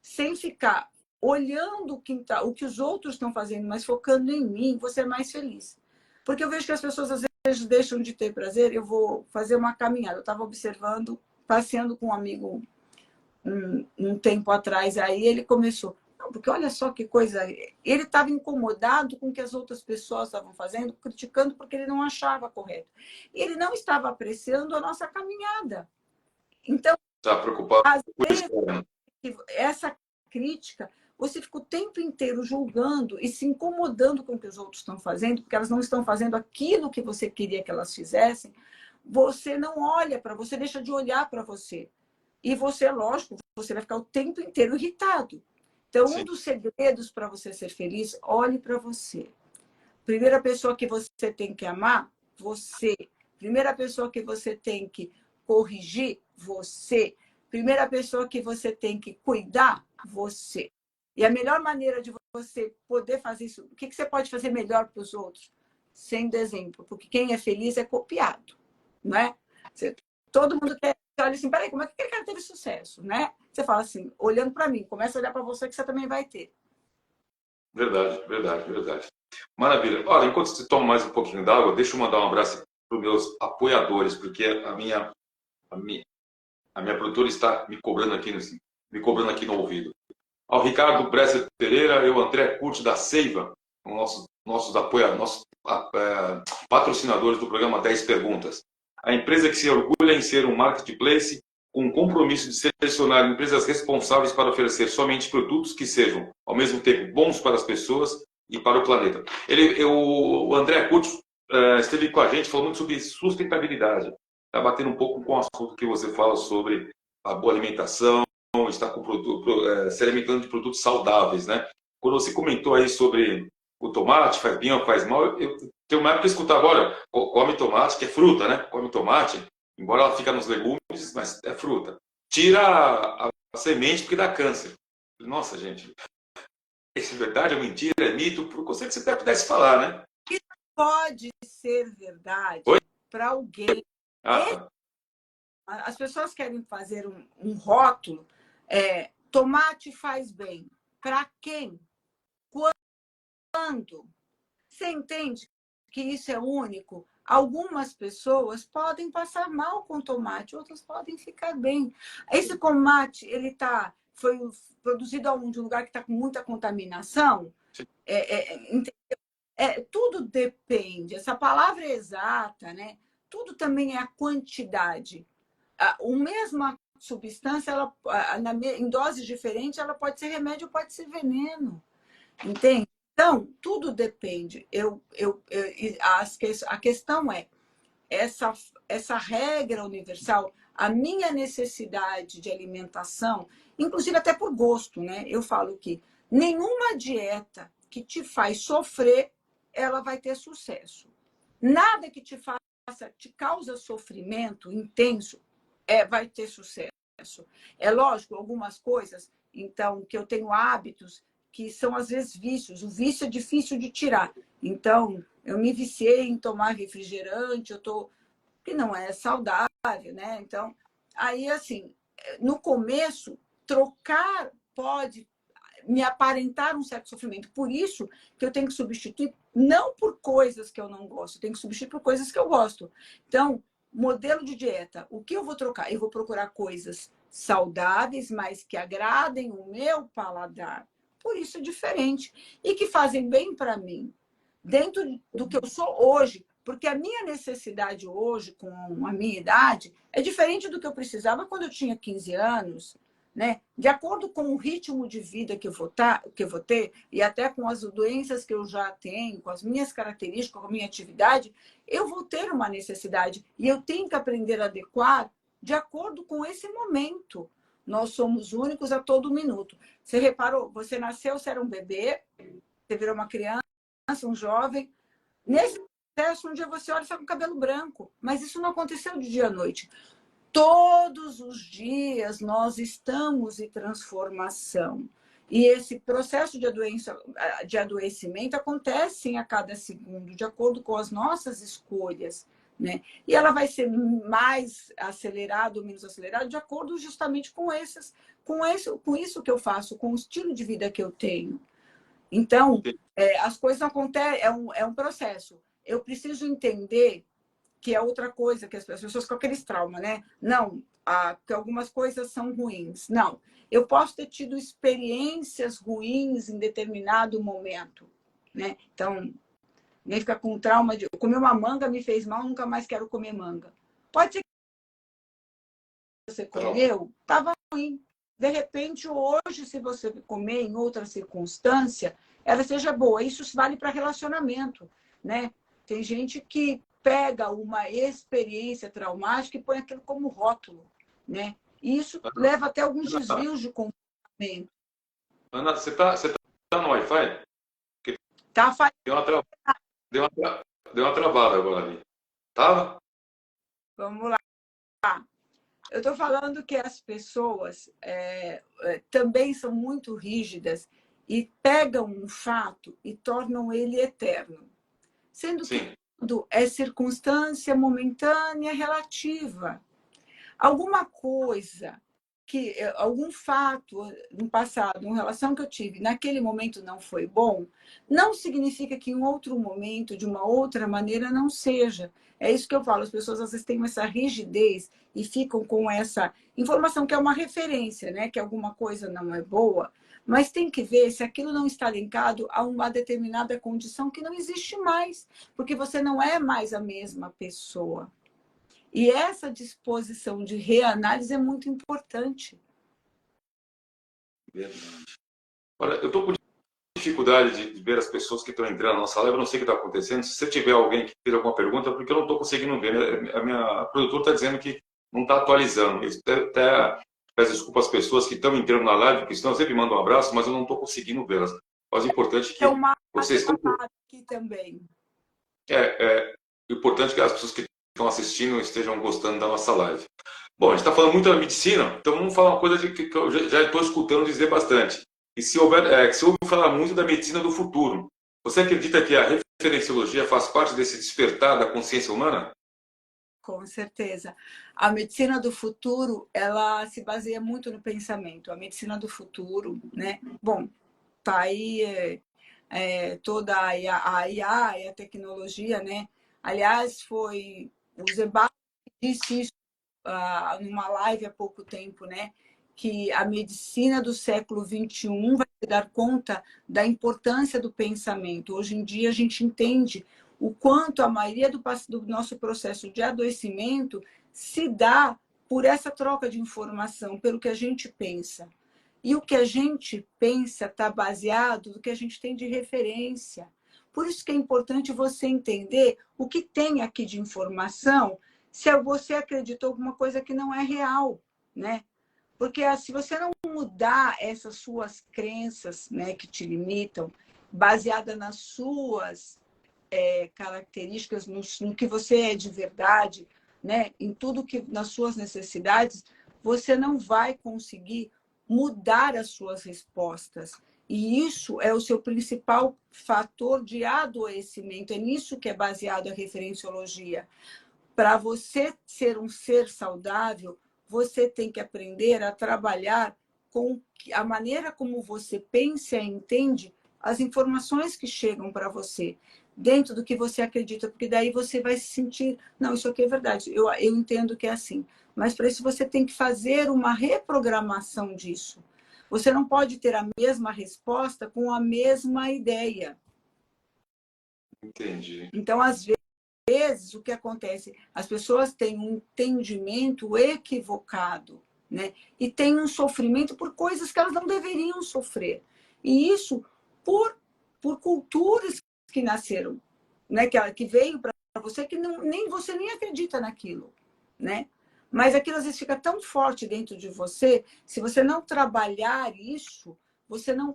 sem ficar olhando o que os outros estão fazendo, mas focando em mim, você é mais feliz. Porque eu vejo que as pessoas, às vezes, deixam de ter prazer. Eu vou fazer uma caminhada. Eu estava observando, passeando com um amigo um tempo atrás, aí ele começou... Porque olha só que coisa... Ele estava incomodado com o que as outras pessoas estavam fazendo, criticando porque ele não achava correto. E ele não estava apreciando a nossa caminhada. Então, está preocupado às com vezes, isso, né? essa crítica, você fica o tempo inteiro julgando e se incomodando com o que os outros estão fazendo, porque elas não estão fazendo aquilo que você queria que elas fizessem. Você não olha para você, deixa de olhar para você. E você, lógico, você vai ficar o tempo inteiro irritado. Então, um dos segredos para você ser feliz, olhe para você. Primeira pessoa que você tem que amar, você. Primeira pessoa que você tem que corrigir, você. Primeira pessoa que você tem que cuidar, você. E a melhor maneira de você poder fazer isso, o que você pode fazer melhor para os outros? Sendo exemplo, porque quem é feliz é copiado, não é? Todo mundo quer, olha assim, peraí, como é que aquele cara teve sucesso, né? Você fala assim, olhando para mim, começa a olhar para você que você também vai ter. Verdade, verdade, verdade. Maravilha. Olha, enquanto você toma mais um pouquinho d'água, deixa eu mandar um abraço para os meus apoiadores, porque a minha, a minha produtora está me cobrando aqui no ouvido. Ao Ricardo Bresser Pereira e o André Curti da Seiva, nossos patrocinadores do programa 10 Perguntas. A empresa que se orgulha em ser um marketplace com o compromisso de selecionar empresas responsáveis para oferecer somente produtos que sejam, ao mesmo tempo, bons para as pessoas e para o planeta. O André Curti esteve com a gente, falou muito sobre sustentabilidade. Está batendo um pouco com o assunto que você fala sobre a boa alimentação, está se alimentando de produtos saudáveis, né? Quando você comentou aí sobre o tomate, faz bem ou faz mal, eu tenho uma época que eu escutava, olha, come tomate, que é fruta, né? Come tomate, embora ela fique nos legumes, mas é fruta. Tira a semente porque dá câncer. Nossa, gente, isso é verdade, é mentira, é mito? Por conselho que você até pudesse falar, né? Isso pode ser verdade para alguém. Tá. As pessoas querem fazer um rótulo. Tomate faz bem. Para quem? Quando? Você entende que isso é único? Algumas pessoas podem passar mal com tomate, outras podem ficar bem. Esse tomate, foi produzido de um lugar que está com muita contaminação. Tudo depende. Essa palavra é exata, né? Tudo também é a quantidade. O mesma substância, em doses diferentes, ela pode ser remédio, pode ser veneno. Entende? Então, tudo depende. A questão é essa regra universal, a minha necessidade de alimentação, inclusive até por gosto, né? Eu falo que nenhuma dieta que te faz sofrer, ela vai ter sucesso. Nada que te causa sofrimento intenso, vai ter sucesso. É lógico, algumas coisas, então, que eu tenho hábitos que são, às vezes, vícios. O vício é difícil de tirar. Então, eu me viciei em tomar refrigerante, que não é saudável, né? Então, aí, assim, no começo, trocar pode me aparentar um certo sofrimento. Por isso que eu tenho que substituir, não por coisas que eu não gosto, eu tenho que substituir por coisas que eu gosto. Então, modelo de dieta, o que eu vou trocar? Eu vou procurar coisas saudáveis, mas que agradem o meu paladar. Por isso, diferente. E que fazem bem para mim, dentro do que eu sou hoje. Porque a minha necessidade hoje, com a minha idade, é diferente do que eu precisava quando eu tinha 15 anos. Né? De acordo com o ritmo de vida que eu vou ter, e até com as doenças que eu já tenho, com as minhas características, com a minha atividade, eu vou ter uma necessidade. E eu tenho que aprender a adequar de acordo com esse momento. Nós somos únicos a todo minuto. Você reparou, você nasceu, você era um bebê, você virou uma criança, um jovem. Nesse processo, um dia você olha e está com cabelo branco. Mas isso não aconteceu de dia à noite. Todos os dias nós estamos em transformação. E esse processo de adoecimento acontece a cada segundo, de acordo com as nossas escolhas. Né? E ela vai ser mais acelerada ou menos acelerada de acordo justamente com isso que eu faço, com o estilo de vida que eu tenho. Então, as coisas acontecem, é um processo. Eu preciso entender que é outra coisa que as pessoas com aqueles traumas, né? Não, que algumas coisas são ruins. Não, eu posso ter tido experiências ruins em determinado momento, né? Então, nem ficar com trauma de comer uma manga me fez mal, nunca mais quero comer manga. Pode ser que você comeu, estava ruim. De repente, hoje, se você comer em outra circunstância, ela seja boa. Isso vale para relacionamento, né? Tem gente que pega uma experiência traumática e põe aquilo como rótulo, né? E isso leva até alguns desvios de comportamento. Ana, você tá no Wi-Fi? Tá falhando. Deu uma travada agora ali. Tava? Vamos lá. eu estou falando que as pessoas também são muito rígidas e pegam um fato e tornam ele eterno, sendo que Sim. tudo é circunstância momentânea, relativa. Alguma coisa algum fato no passado, uma relação que eu tive naquele momento não foi bom, não significa que em outro momento, de uma outra maneira, não seja. É isso que eu falo, as pessoas às vezes têm essa rigidez e ficam com essa informação que é uma referência, né? Que alguma coisa não é boa, mas tem que ver se aquilo não está linkado a uma determinada condição que não existe mais, porque você não é mais a mesma pessoa. E essa disposição de reanálise é muito importante. Verdade. Olha, eu estou com dificuldade de ver as pessoas que estão entrando na nossa live, eu não sei o que está acontecendo. Se você tiver alguém que fez alguma pergunta, é porque eu não estou conseguindo ver. A minha produtora está dizendo que não está atualizando. Eu até peço desculpa às pessoas que estão entrando na live, porque senão eu sempre mando um abraço, mas eu não estou conseguindo vê-las. Mas o importante é É que uma vocês estão... aqui também. O importante é que as pessoas que estão assistindo estejam gostando da nossa live. Bom, a gente está falando muito da medicina, então vamos falar uma coisa que eu já estou escutando dizer bastante. E se ouve falar muito da medicina do futuro. Você acredita que a referenciologia faz parte desse despertar da consciência humana? Com certeza. A medicina do futuro, ela se baseia muito no pensamento. A medicina do futuro, né? Bom, tá aí toda a IA e a tecnologia, né? Aliás, foi o Zebal que disse isso numa live há pouco tempo, né? Que a medicina do século XXI vai se dar conta da importância do pensamento. Hoje em dia, a gente entende o quanto a maioria do nosso processo de adoecimento se dá por essa troca de informação, pelo que a gente pensa. E o que a gente pensa está baseado no que a gente tem de referência. Por isso que é importante você entender o que tem aqui de informação se você acreditou alguma coisa que não é real, né? Porque se você não mudar essas suas crenças, né, que te limitam, baseada nas suas características, no que você é de verdade, né, em tudo que nas suas necessidades, você não vai conseguir mudar as suas respostas. E isso é o seu principal fator de adoecimento. É nisso que é baseado a referenciologia. Para você ser um ser saudável, você tem que aprender a trabalhar com a maneira como você pensa e entende as informações que chegam para você, dentro do que você acredita, porque daí você vai se sentir, não, isso aqui é verdade, eu entendo que é assim. Mas para isso você tem que fazer uma reprogramação disso. Você não pode ter a mesma resposta com a mesma ideia. Entendi. Então, às vezes, o que acontece? As pessoas têm um entendimento equivocado, né? E têm um sofrimento por coisas que elas não deveriam sofrer. E isso por culturas que nasceram, né? Que veio para você que nem você nem acredita naquilo, né? Mas aquilo às vezes fica tão forte dentro de você, se você não trabalhar isso, você não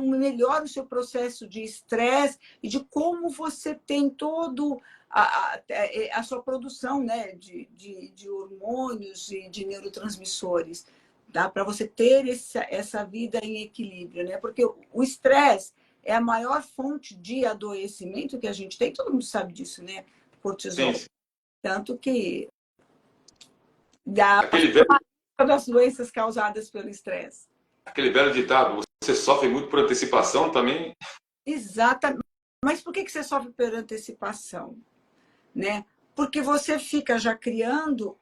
melhora o seu processo de estresse e de como você tem todo a sua produção, né, de hormônios e de neurotransmissores, tá? Para você ter essa vida em equilíbrio, né? Porque o estresse é a maior fonte de adoecimento que a gente tem, todo mundo sabe disso, né? Cortisol. Sim. Tanto que dá Aquele velho, das doenças causadas pelo estresse. aquele velho ditado, você sofre muito por antecipação também? Exatamente. Mas por que você sofre por antecipação? Né? Porque você fica já criando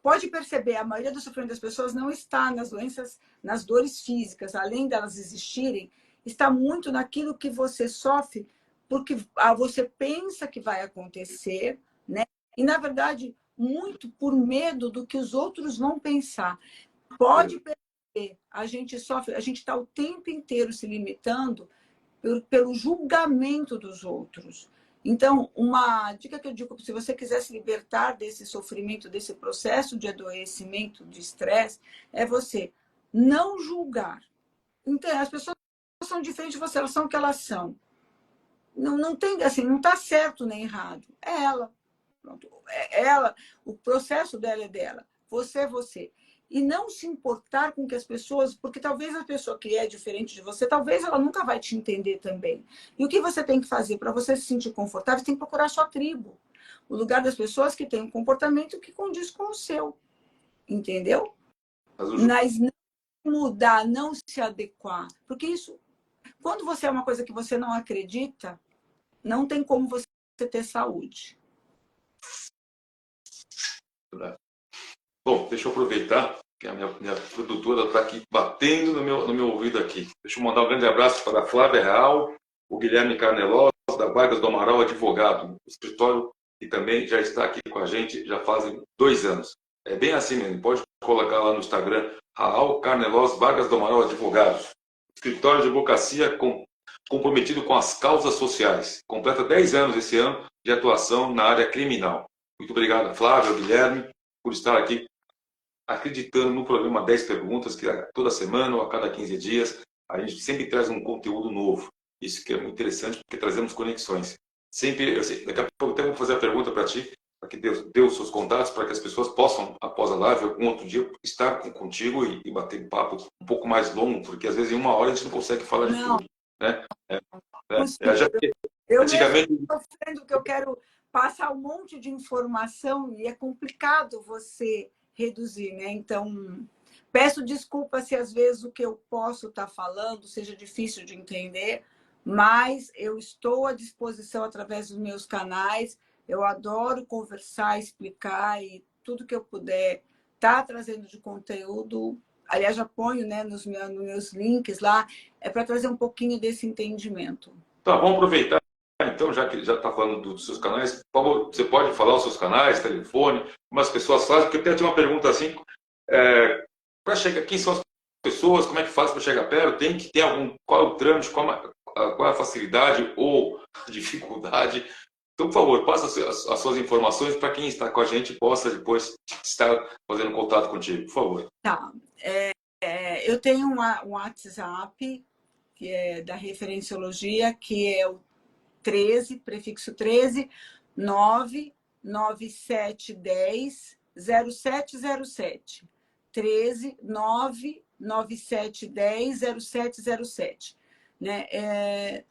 pode perceber, a maioria do sofrimento das pessoas não está nas doenças, nas dores físicas, além delas existirem, está muito naquilo que você sofre, porque você pensa que vai acontecer, né? E, na verdade, muito por medo do que os outros vão pensar. Pode perceber, a gente sofre, a gente está o tempo inteiro se limitando pelo julgamento dos outros. Então, uma dica que eu digo, se você quiser se libertar desse sofrimento, desse processo de adoecimento, de estresse, é você não julgar. Então, as pessoas são diferentes de você, elas são o que elas são. Não tem, assim, não está certo nem errado. É ela. Pronto. Ela, o processo dela é dela. Você é você. E não se importar com que as pessoas... Porque talvez a pessoa que é diferente de você, talvez ela nunca vai te entender também. E o que você tem que fazer para você se sentir confortável? Você tem que procurar a sua tribo. O lugar das pessoas que têm um comportamento que condiz com o seu. Entendeu? Mas não mudar, não se adequar. Porque isso... Quando você é uma coisa que você não acredita, não tem como você ter saúde. Bom, deixa eu aproveitar que a minha produtora está aqui batendo no meu ouvido aqui. Deixa eu mandar um grande abraço para a Flávia Real, o Guilherme Carnelos, da Vargas do Amaral, advogado, escritório, que também já está aqui com a gente já fazem 2 anos. É bem assim mesmo, pode colocar lá no Instagram, Raul Carnelos Vargas do Amaral Advogados. Escritório de advocacia comprometido com as causas sociais. Completa 10 anos esse ano de atuação na área criminal. Muito obrigado, Flávio, Guilherme, por estar aqui acreditando no programa 10 Perguntas, que toda semana ou a cada 15 dias a gente sempre traz um conteúdo novo. Isso que é muito interessante, porque trazemos conexões. Sempre, daqui a pouco até vou fazer a pergunta para ti, para que dê os seus contatos, para que as pessoas possam, após a live, algum outro dia, estar contigo e bater um papo um pouco mais longo, porque às vezes em 1 hora a gente não consegue falar de tudo. Né? Eu antigamente... mesmo estou sendo que eu quero passar um monte de informação e é complicado você reduzir, né? Então, peço desculpa se às vezes o que eu posso estar falando seja difícil de entender, mas eu estou à disposição através dos meus canais. Eu adoro conversar, explicar e tudo que eu puder estar trazendo de conteúdo. Aliás, já ponho, né, nos meus links lá, é para trazer um pouquinho desse entendimento. Tá, vamos aproveitar, então, já que já está falando dos seus canais, por favor, você pode falar os seus canais, telefone, como as pessoas fazem, porque eu tenho uma pergunta assim, para chegar, quem são as pessoas, como é que faz para chegar perto, tem que ter qual é o trâmite, qual é a facilidade ou a dificuldade. Então, por favor, passa as suas informações para quem está com a gente possa depois estar fazendo contato contigo, por favor. Tá. Eu tenho um WhatsApp, que é da Referenciologia, que é o 13, prefixo 13, 99710 0707. 13 99710 0707. Né?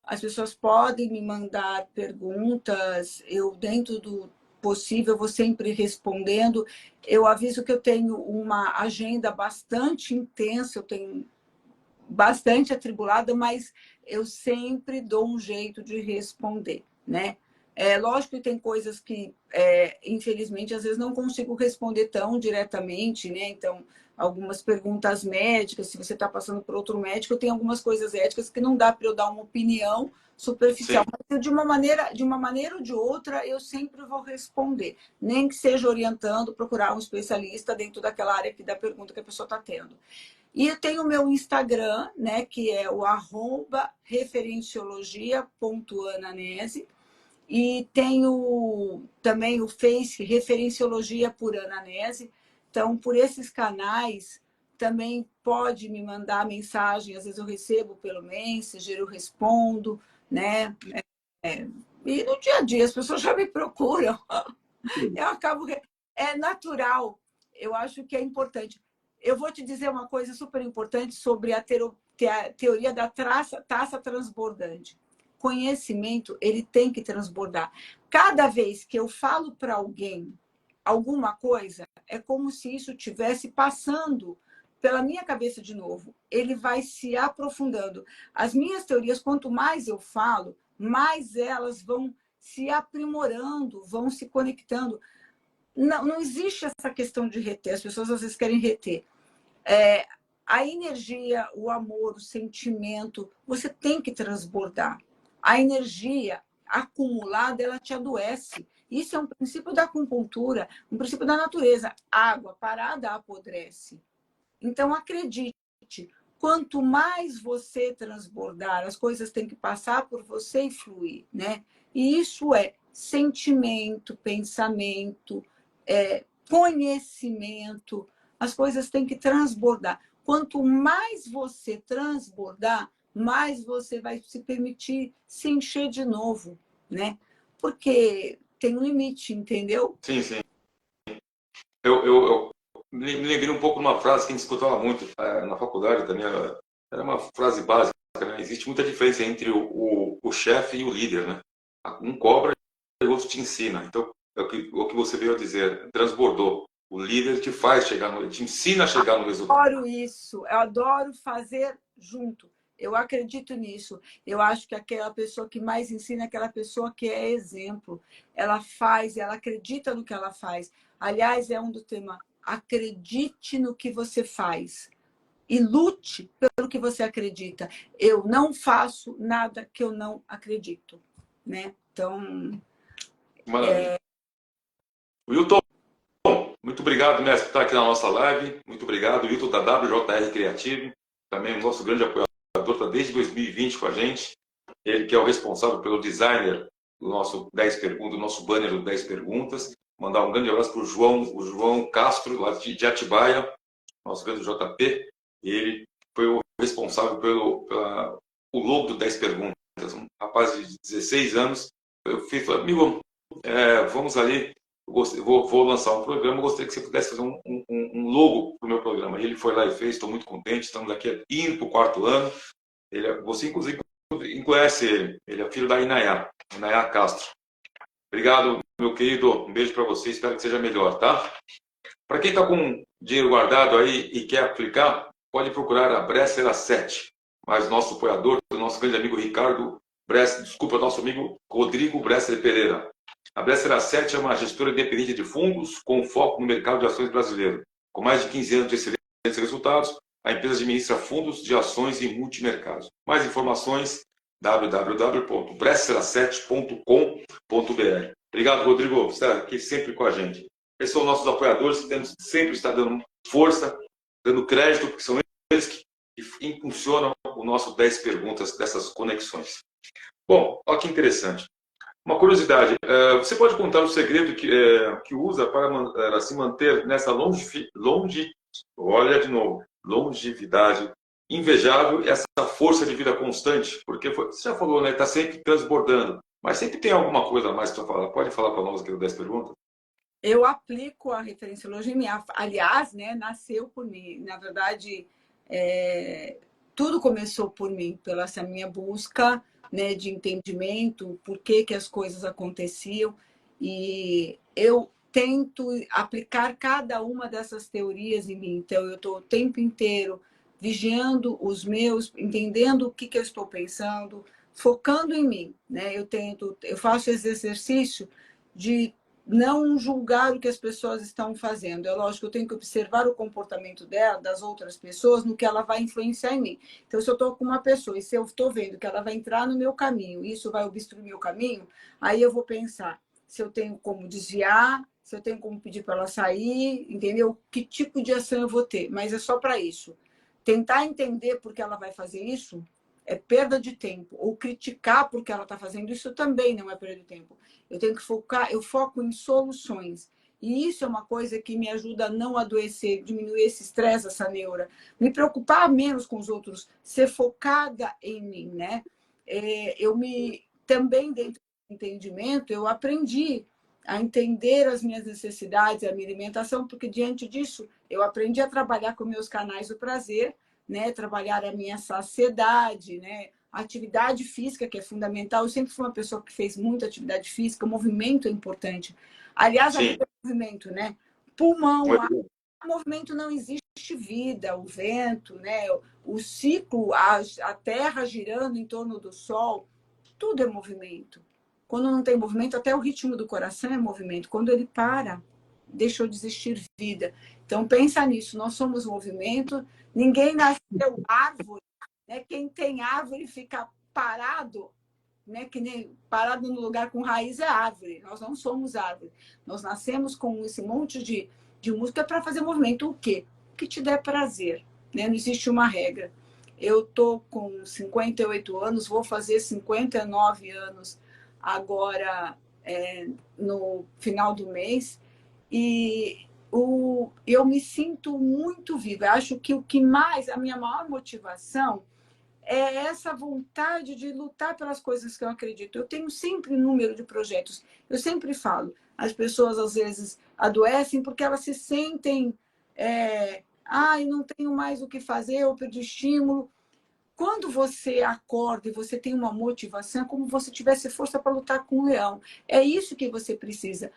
As pessoas podem me mandar perguntas, eu, dentro do possível, vou sempre respondendo. Eu aviso que eu tenho uma agenda bastante intensa, eu tenho bastante atribulada, mas eu sempre dou um jeito de responder, né? Lógico que tem coisas que, infelizmente, às vezes não consigo responder tão diretamente, né? Então, algumas perguntas médicas, se você está passando por outro médico, eu tenho algumas coisas éticas que não dá para eu dar uma opinião superficial. Sim. Mas de uma maneira ou de outra, eu sempre vou responder. Nem que seja orientando, procurar um especialista dentro daquela área da pergunta que a pessoa está tendo. E eu tenho o meu Instagram, né, que é o @referenciologia.ananese. E tenho também o Face Referenciologia por Ananese. Então, por esses canais, também pode me mandar mensagem. Às vezes eu recebo pelo Messenger, eu respondo, né? E no dia a dia as pessoas já me procuram. Eu acabo... É natural. Eu acho que é importante. Eu vou te dizer uma coisa super importante sobre a teoria da taça transbordante. Conhecimento, ele tem que transbordar. Cada vez que eu falo para alguém alguma coisa, é como se isso estivesse passando pela minha cabeça de novo. Ele vai se aprofundando. As minhas teorias, quanto mais eu falo, mais elas vão se aprimorando, vão se conectando. Não existe essa questão de reter. As pessoas às vezes querem reter. A energia, o amor, o sentimento, você tem que transbordar. A energia acumulada, ela te adoece. Isso é um princípio da acupuntura, um princípio da natureza. Água parada apodrece. Então, acredite, quanto mais você transbordar, as coisas têm que passar por você e fluir, né? E isso é sentimento, pensamento, conhecimento. As coisas têm que transbordar. Quanto mais você transbordar, mais você vai se permitir se encher de novo, né? Porque tem um limite, entendeu? Sim, sim. Eu me lembrei um pouco de uma frase que a gente escutava muito na faculdade também, era uma frase básica, né? Existe muita diferença entre o chefe e o líder, né? Um cobra e o outro te ensina. Então, é o que você veio a dizer, transbordou. O líder te faz chegar no, te ensina a chegar no resultado. Adoro isso, eu adoro fazer junto. Eu acredito nisso. Eu acho que aquela pessoa que mais ensina é aquela pessoa que é exemplo. Ela faz, ela acredita no que ela faz. Aliás, é um do tema. Acredite no que você faz e lute pelo que você acredita. Eu não faço nada que eu não acredito, né? Então, Maravilha. Wilton, muito obrigado, mestre, por estar aqui na nossa live. Muito obrigado. Wilton da WJR Criativo, também o nosso grande apoiador, está desde 2020 com a gente. Ele que é o responsável pelo designer do nosso 10 perguntas, do nosso banner do 10 perguntas. Mandar um grande abraço para o João Castro, lá de Atibaia, nosso grande JP. Ele foi o responsável pelo o logo do 10 perguntas. Um rapaz de 16 anos. Eu fiz, amigo, vamos ali, vou lançar um programa, gostaria que você pudesse fazer um logo para o meu programa. Ele foi lá e fez, estou muito contente, estamos aqui indo para o quarto ano. Você, inclusive, conhece ele é filho da Inayá Castro. Obrigado, meu querido, um beijo para você, espero que seja melhor, tá? Para quem está com dinheiro guardado aí e quer aplicar, pode procurar a Bresser A7, mas nosso apoiador, nosso grande amigo Ricardo Bresser, desculpa, nosso amigo Rodrigo Bresser Pereira. A Bresser A7 é uma gestora independente de fundos com foco no mercado de ações brasileiro. Com mais de 15 anos de excelentes resultados, a empresa administra fundos de ações em multimercados. Mais informações, www.bresser7.com.br. Obrigado, Rodrigo, por estar aqui sempre com a gente. Esses são nossos apoiadores que temos sempre estar dando força, dando crédito, porque são eles que impulsionam o nosso 10 perguntas dessas conexões. Bom, olha que interessante. Uma curiosidade, você pode contar o segredo que usa para se manter nessa olha de novo, longevidade invejável e essa força de vida constante? Porque você já falou, né? Está sempre transbordando, mas sempre tem alguma coisa a mais para falar. Pode falar para nós aqui no 10 perguntas? eu aplico a referenciologia em mim. Aliás, né, nasceu por mim. Na verdade, tudo começou por mim, pela essa minha busca, né, de entendimento, por que as coisas aconteciam. E eu tento aplicar cada uma dessas teorias em mim. Então, eu estou o tempo inteiro vigiando os meus, entendendo o que eu estou pensando, focando em mim, né? Eu faço esse exercício de não julgar o que as pessoas estão fazendo. É lógico, eu tenho que observar o comportamento dela, das outras pessoas, no que ela vai influenciar em mim. Então, se eu estou com uma pessoa e se eu estou vendo que ela vai entrar no meu caminho, e isso vai obstruir o meu caminho, aí eu vou pensar se eu tenho como desviar, se eu tenho como pedir para ela sair, entendeu? Que tipo de ação eu vou ter. Mas é só para isso. Tentar entender por que ela vai fazer isso é perda de tempo. Ou criticar porque ela está fazendo isso também não é perda de tempo. Eu tenho que focar, eu foco em soluções. E isso é uma coisa que me ajuda a não adoecer, diminuir esse estresse, essa neura. Me preocupar menos com os outros, ser focada em mim, né? Também dentro do entendimento, eu aprendi a entender as minhas necessidades, a minha alimentação, porque diante disso eu aprendi a trabalhar com meus canais do prazer, né? Trabalhar a minha saciedade, né? A atividade física, que é fundamental. Eu sempre fui uma pessoa que fez muita atividade física, o movimento é importante. Aliás, a vida é movimento, né? Pulmão, ar, movimento não existe vida, o vento, né? O ciclo, a Terra girando em torno do Sol, tudo é movimento. Quando não tem movimento, até o ritmo do coração é movimento. Quando ele para, deixou de existir vida. Então, pensa nisso. Nós somos movimento. Ninguém nasceu árvore. Né? Quem tem árvore fica parado, né? Que nem parado no lugar com raiz é árvore. Nós não somos árvore. Nós nascemos com esse monte de música para fazer movimento. O quê? O que te der prazer. Né? Não existe uma regra. Eu estou com 58 anos, vou fazer 59 anos agora no final do mês. E eu me sinto muito viva. Eu acho que a minha maior motivação é essa vontade de lutar pelas coisas que eu acredito. Eu tenho sempre um número de projetos. Eu sempre falo, as pessoas às vezes adoecem porque elas se sentem, eu não tenho mais o que fazer, eu perdi estímulo. Quando você acorda e você tem uma motivação, é como se você tivesse força para lutar com o leão. É isso que você precisa.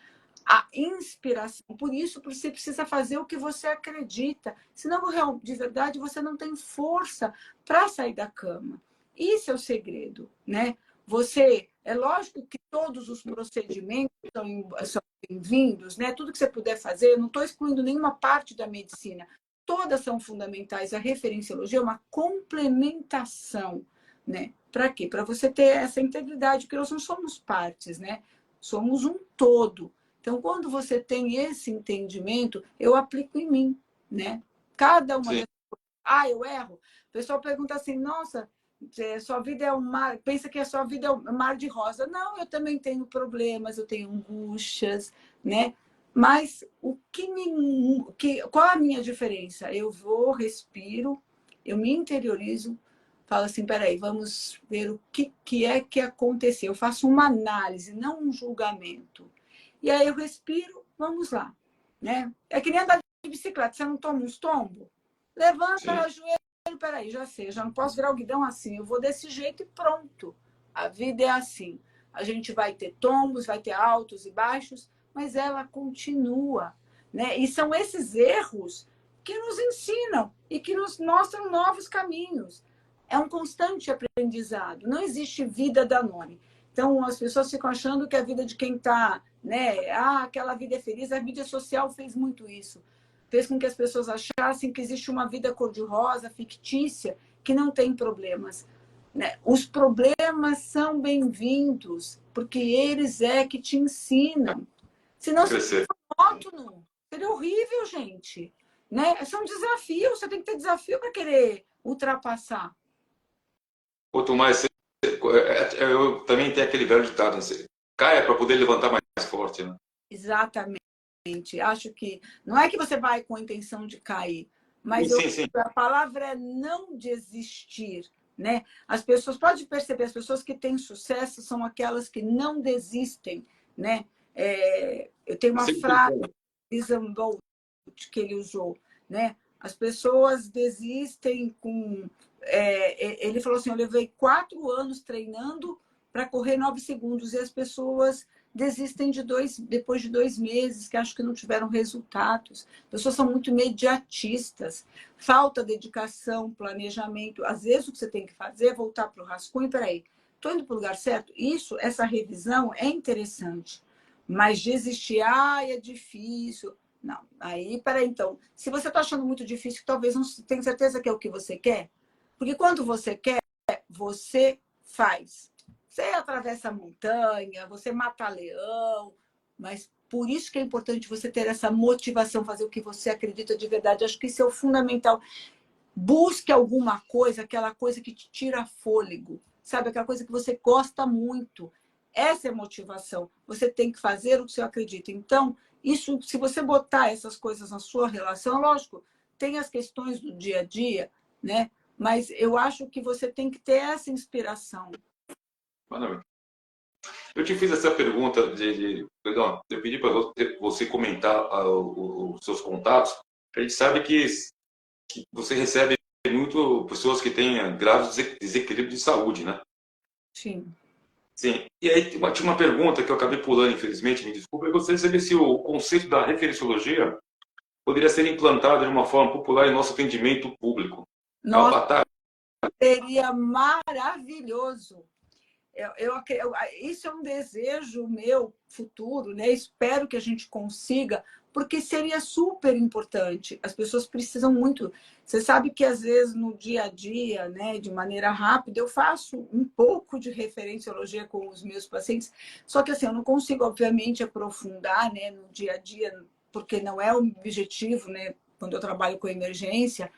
A inspiração. Por isso, você precisa fazer o que você acredita. Senão, de verdade, você não tem força para sair da cama. Isso é o segredo, né? É lógico que todos os procedimentos são bem-vindos, né? Tudo que você puder fazer, eu não estou excluindo nenhuma parte da medicina. Todas são fundamentais. A referenciologia é uma complementação, né? Para quê? Para você ter essa integridade, porque nós não somos partes, né? Somos um todo. Então, quando você tem esse entendimento, eu aplico em mim, né? Cada uma Sim. das... eu erro. O pessoal pergunta assim, nossa, sua vida é um mar... Pensa que a sua vida é um mar de rosa. Não, eu também tenho problemas, eu tenho angústias, né? Mas qual a minha diferença? Eu vou, respiro, eu me interiorizo, falo assim, peraí, vamos ver o que é que aconteceu. Eu faço uma análise, não um julgamento. E aí eu respiro, vamos lá. Né? É que nem andar de bicicleta, você não toma uns tombos? Levanta, joelho, peraí, já sei, já não posso virar o guidão assim, eu vou desse jeito e pronto. A vida é assim. A gente vai ter tombos, vai ter altos e baixos, mas ela continua. Né? E são esses erros que nos ensinam e que nos mostram novos caminhos. É um constante aprendizado. Não existe vida danone. Então, as pessoas ficam achando que a vida de quem está, né? Aquela vida é feliz. A mídia social fez muito isso. Fez com que as pessoas achassem que existe uma vida cor-de-rosa, fictícia, que não tem problemas. Né? Os problemas são bem-vindos, porque eles é que te ensinam. Senão, se fosse monótono, seria horrível, gente. Né? São desafios, você tem que ter desafio para querer ultrapassar. Quanto mais eu também tenho aquele velho ditado, né? Caia para poder levantar mais forte, né? Exatamente. Acho que não é que você vai com a intenção de cair, mas Sim. a palavra é não desistir. Né? As pessoas, pode perceber, as pessoas que têm sucesso são aquelas que não desistem. Né? Eu tenho uma frase de Zambolt que ele usou. Né? As pessoas desistem com. Ele falou assim: eu levei 4 anos treinando para correr 9 segundos, e as pessoas desistem depois de 2 meses, que acho que não tiveram resultados. As pessoas são muito imediatistas, falta dedicação, planejamento. Às vezes o que você tem que fazer é voltar para o rascunho, peraí, estou indo para o lugar certo? Essa revisão é interessante, mas desistir, é difícil. Não, aí, peraí, então, se você está achando muito difícil, talvez não tenha certeza que é o que você quer, porque quando você quer, você faz. Você atravessa a montanha, você mata leão, mas por isso que é importante você ter essa motivação, fazer o que você acredita de verdade. Acho que isso é o fundamental. Busque alguma coisa, aquela coisa que te tira fôlego, sabe? Aquela coisa que você gosta muito. Essa é a motivação. Você tem que fazer o que você acredita. Então, isso, se você botar essas coisas na sua relação, lógico, tem as questões do dia a dia, né? Mas eu acho que você tem que ter essa inspiração. Maravilha. Eu te fiz essa pergunta perdão, eu pedi para você comentar os seus contatos. A gente sabe que você recebe muito pessoas que têm graves desequilíbrio de saúde, né? Sim. Sim. E aí tinha uma pergunta que eu acabei pulando, infelizmente, me desculpa. Eu gostaria de saber se o conceito da referenciologia poderia ser implantado de uma forma popular em nosso atendimento público. É uma Nossa, batalha. seria maravilhoso. Isso é um desejo meu futuro, né? Espero que a gente consiga, porque seria super importante. As pessoas precisam muito. Você sabe que às vezes no dia a dia, né, de maneira rápida, eu faço um pouco de referenciologia com os meus pacientes, só que assim, eu não consigo, obviamente, aprofundar, né, no dia a dia, porque não é o objetivo, né, quando eu trabalho com emergência.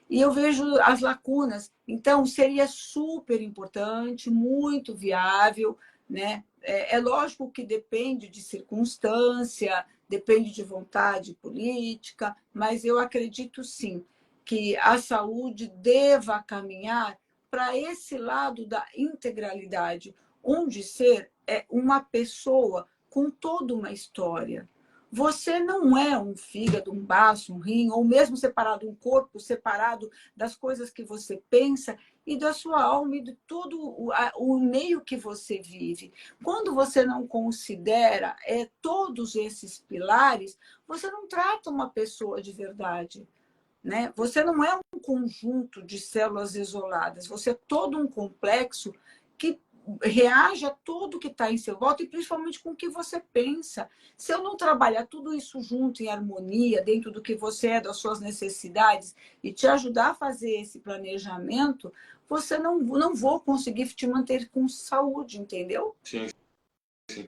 E eu vejo as lacunas. Então, seria super importante, muito viável, né? É lógico que depende de circunstância, depende de vontade política, mas eu acredito sim que a saúde deva caminhar para esse lado da integralidade, onde ser é uma pessoa com toda uma história. Você não é um fígado, um baço, um rim, ou mesmo separado, um corpo separado das coisas que você pensa e da sua alma e de todo o meio que você vive. Quando você não considera todos esses pilares, você não trata uma pessoa de verdade. Né? Você não é um conjunto de células isoladas, você é todo um complexo que reage a tudo que está em seu volta e principalmente com o que você pensa. Se eu não trabalhar tudo isso junto, em harmonia, dentro do que você é, das suas necessidades, e te ajudar a fazer esse planejamento, você não vou conseguir te manter com saúde, entendeu? Sim, sim.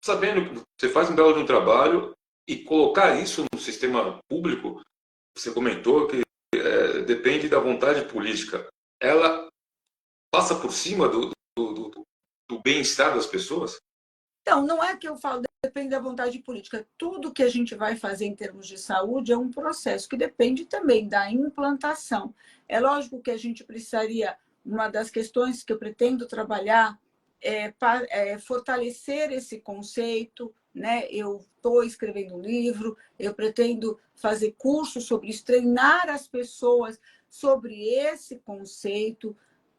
Sabendo que você faz um belo de um trabalho e colocar isso no sistema público, você comentou que depende da vontade política. Ela passa por cima do bem-estar das pessoas? Então, não é que eu falo, depende da vontade política. Tudo que a gente vai fazer em termos de saúde é um processo que depende também da implantação. É lógico que a gente precisaria, uma das questões que eu pretendo trabalhar é fortalecer esse conceito, né? Eu estou escrevendo um livro, eu pretendo fazer cursos sobre isso, treinar as pessoas sobre esse conceito,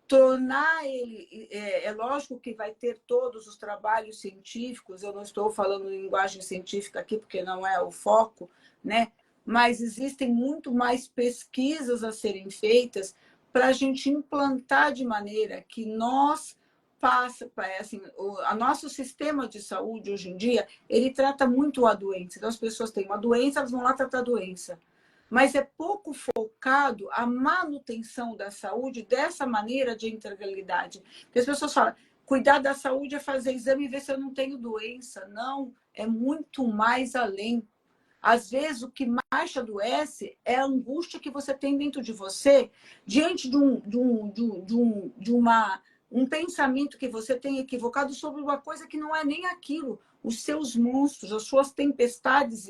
tornar ele... É lógico que vai ter todos os trabalhos científicos, eu não estou falando linguagem científica aqui, porque não é o foco, né? Mas existem muito mais pesquisas a serem feitas para a gente implantar de maneira que nós assim, o nosso sistema de saúde hoje em dia, ele trata muito a doença. Então, as pessoas têm uma doença, elas vão lá tratar a doença. Mas é pouco focado a manutenção da saúde dessa maneira de integralidade. Porque as pessoas falam, cuidar da saúde é fazer exame e ver se eu não tenho doença. Não, é muito mais além. Às vezes, o que mais te adoece é a angústia que você tem dentro de você, diante de um pensamento que você tem equivocado sobre uma coisa que não é nem aquilo. Os seus monstros, as suas tempestades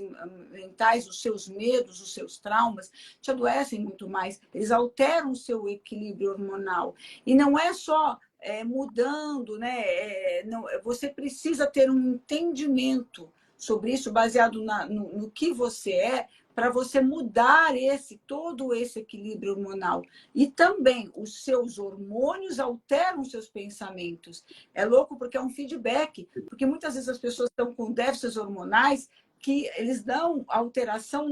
mentais, os seus medos, os seus traumas, te adoecem muito mais. Eles alteram o seu equilíbrio hormonal. E não é só mudando, né? Não, você precisa ter um entendimento sobre isso, baseado no que você é, para você mudar todo esse equilíbrio hormonal. E também os seus hormônios alteram os seus pensamentos. É louco porque é um feedback, porque muitas vezes as pessoas estão com déficits hormonais que eles dão alteração,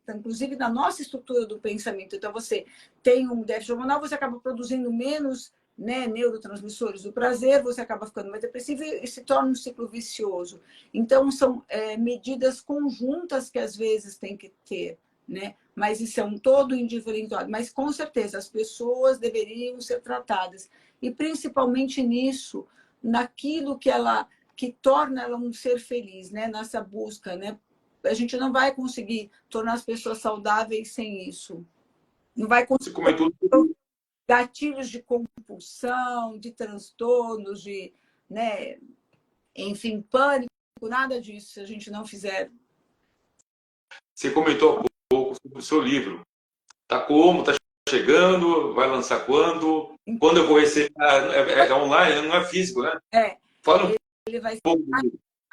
inclusive na nossa estrutura do pensamento. Então, você tem um déficit hormonal, você acaba produzindo menos, né, neurotransmissores do prazer, você acaba ficando mais depressivo e se torna um ciclo vicioso. Então, são medidas conjuntas que às vezes tem que ter, né? Mas isso é um todo individualizado. Mas, com certeza, as pessoas deveriam ser tratadas. E, principalmente nisso, naquilo que torna ela um ser feliz, né? Nessa busca, né? A gente não vai conseguir tornar as pessoas saudáveis sem isso. Não vai conseguir... Você comentou... gatilhos de compulsão, de transtornos, de, né, enfim, pânico, nada disso, se a gente não fizer. Você comentou há pouco sobre o seu livro. Tá como? Tá chegando? Vai lançar quando? Quando eu vou receber? É online, não é físico, né? Fala ele vai ser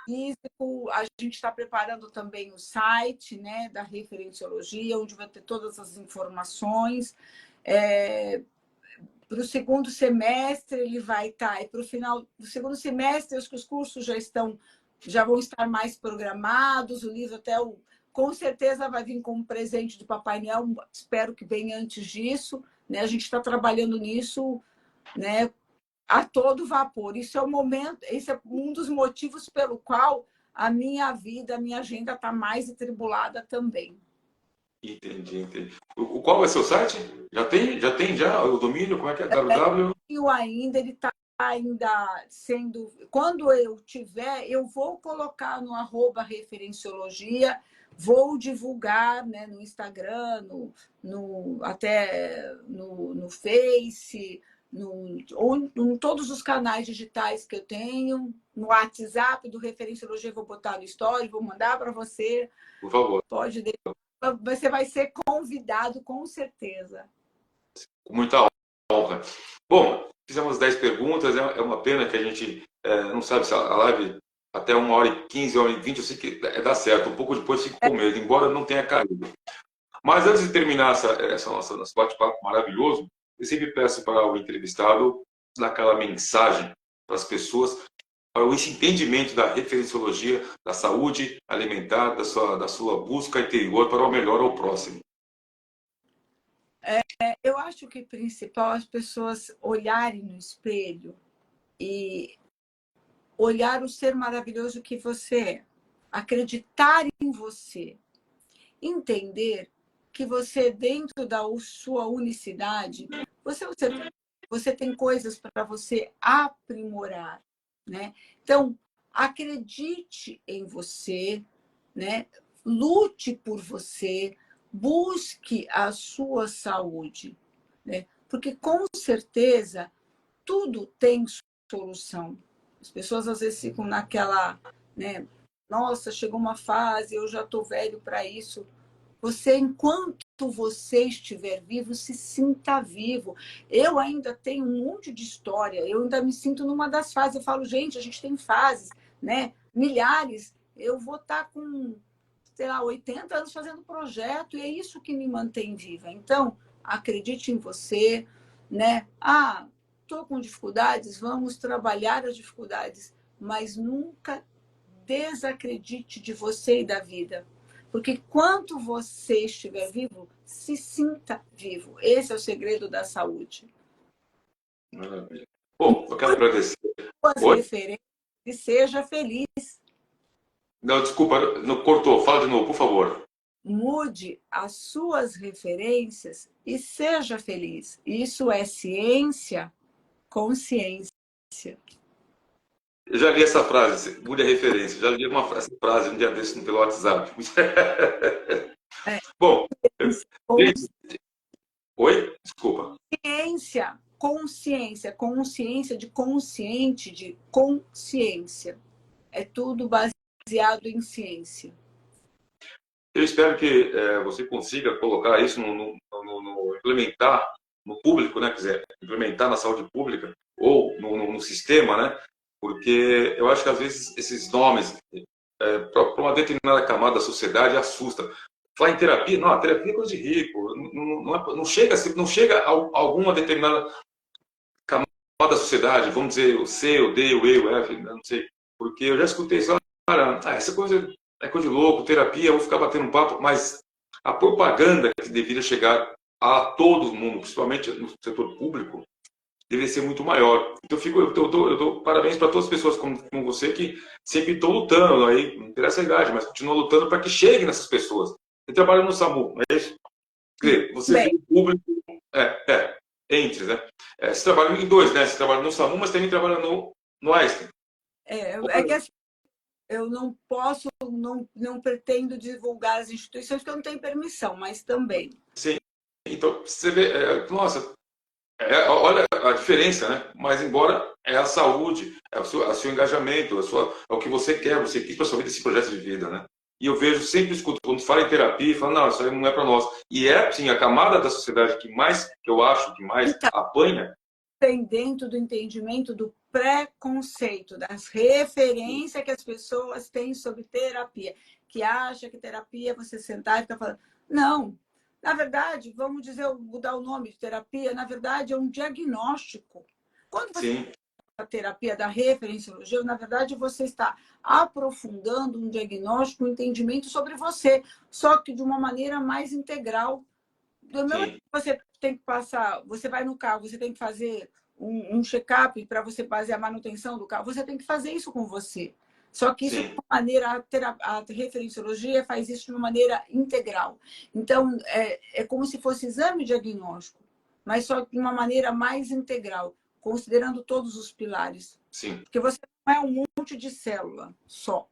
físico. A gente está preparando também o site, né, da referenciologia, onde vai ter todas as informações. Para o segundo semestre ele vai estar, e para o final do segundo semestre acho que os cursos já vão estar mais programados, o livro com certeza vai vir como presente do Papai Noel, espero que bem antes disso, né? A gente está trabalhando nisso, né, a todo vapor. Isso é o momento, esse é um dos motivos pelo qual a minha vida, a minha agenda está mais atribulada também. Entendi. Qual vai ser o site? Já tem o domínio? Como é que é? www? Ainda, ele está ainda sendo... Quando eu tiver, eu vou colocar no @referenciologia, vou divulgar, né, no Instagram, até no Face, em todos os canais digitais que eu tenho, no WhatsApp do Referenciologia, vou botar no story, vou mandar para você. Por favor. Pode deixar. Você vai ser convidado, com certeza. Com muita honra. Bom, fizemos 10 perguntas, é uma pena que a gente não sabe se a live até 1h15, 1h20, eu sei que dá certo, um pouco depois fico com medo, embora não tenha caído. Mas antes de terminar nosso bate-papo maravilhoso, eu sempre peço para o entrevistado dar aquela mensagem para as pessoas, para esse entendimento da referenciologia, da saúde alimentar, da sua busca interior para o melhor ao próximo. Eu acho que o principal é as pessoas olharem no espelho e olhar o ser maravilhoso que você é, acreditar em você, entender que você, dentro da sua unicidade, você tem coisas para você aprimorar, né? Então, acredite em você, né? Lute por você, busque a sua saúde, né? Porque, com certeza, tudo tem solução. As pessoas, às vezes, ficam naquela, né? Nossa, chegou uma fase, eu já estou velho para isso. Você, enquanto você estiver vivo, se sinta vivo. Eu ainda tenho um monte de história, eu ainda me sinto numa das fases. Eu falo, gente, a gente tem fases, né? Milhares. Eu vou estar com, sei lá, 80 anos fazendo projeto, e é isso que me mantém viva. Então, acredite em você, né? Ah, estou com dificuldades, vamos trabalhar as dificuldades, mas nunca desacredite de você e da vida. Porque quanto você estiver vivo, se sinta vivo. Esse é o segredo da saúde. Maravilha. Bom, eu quero agradecer. As Oi? referências e seja feliz. Não, desculpa, não cortou. Fala de novo, por favor. Mude as suas referências e seja feliz. Isso é ciência, consciência. Eu já li essa frase, mude a referência. Já li essa frase um dia desse pelo WhatsApp. É. Bom, gente, oi? Desculpa. Ciência, consciência, consciência de consciente, de consciência. É tudo baseado em ciência. Eu espero que você consiga colocar isso, implementar no público, né? Quer dizer, implementar na saúde pública ou no sistema, né? Porque eu acho que às vezes esses nomes, para uma determinada camada da sociedade, assusta. Falar em terapia, não, a terapia é coisa de rico, não chega a alguma determinada camada da sociedade, vamos dizer, o C, o D, o E, o F, não sei. Porque eu já escutei isso, cara, essa coisa é coisa de louco, terapia, eu vou ficar batendo um papo, mas a propaganda que deveria chegar a todo mundo, principalmente no setor público, deveria ser muito maior. Então, eu dou parabéns para todas as pessoas como você que sempre estão lutando, aí, não interessa a idade, mas continuam lutando para que chegue nessas pessoas. Você trabalha no SAMU, não é isso? Quer dizer, você vê o público, entre, né? Você trabalha em dois, né? Você trabalha no SAMU, mas também trabalha no Einstein. É que assim, eu não posso, não pretendo divulgar as instituições porque eu não tenho permissão, mas também. Sim. Então, você vê, nossa, olha a diferença, né? Mas embora é a saúde, é o seu engajamento, é o que você quer, você quis para a sua vida esse projeto de vida, né? E eu vejo, sempre escuto, quando fala em terapia, fala, não, isso aí não é para nós. E é, sim, a camada da sociedade que eu acho, que mais Então, apanha. tem dentro do entendimento do preconceito, das referências que as pessoas têm sobre terapia, que acha que terapia é você sentar e ficar falando. Não, na verdade, vamos dizer, mudar o nome de terapia, na verdade é um diagnóstico. Quando você Sim. a terapia da referenciologia, na verdade, você está aprofundando um diagnóstico, um entendimento sobre você, só que de uma maneira mais integral. Do mesmo que você tem que passar, você vai no carro, você tem que fazer um check-up para você fazer a manutenção do carro, você tem que fazer isso com você. Só que isso, de uma maneira, a referenciologia faz isso de uma maneira integral. Então, é como se fosse exame diagnóstico, mas só de uma maneira mais integral, considerando todos os pilares. Sim. Porque você não é um monte de célula só.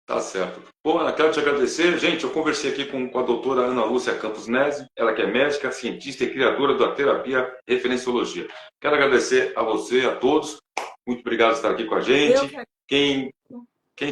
Tá certo. Bom, Ana, quero te agradecer. Gente, eu conversei aqui com a doutora Ana Lúcia Campos Nesi, ela que é médica, cientista e criadora da terapia referenciologia. Quero agradecer a você, a todos. Muito obrigado por estar aqui com a gente. Quem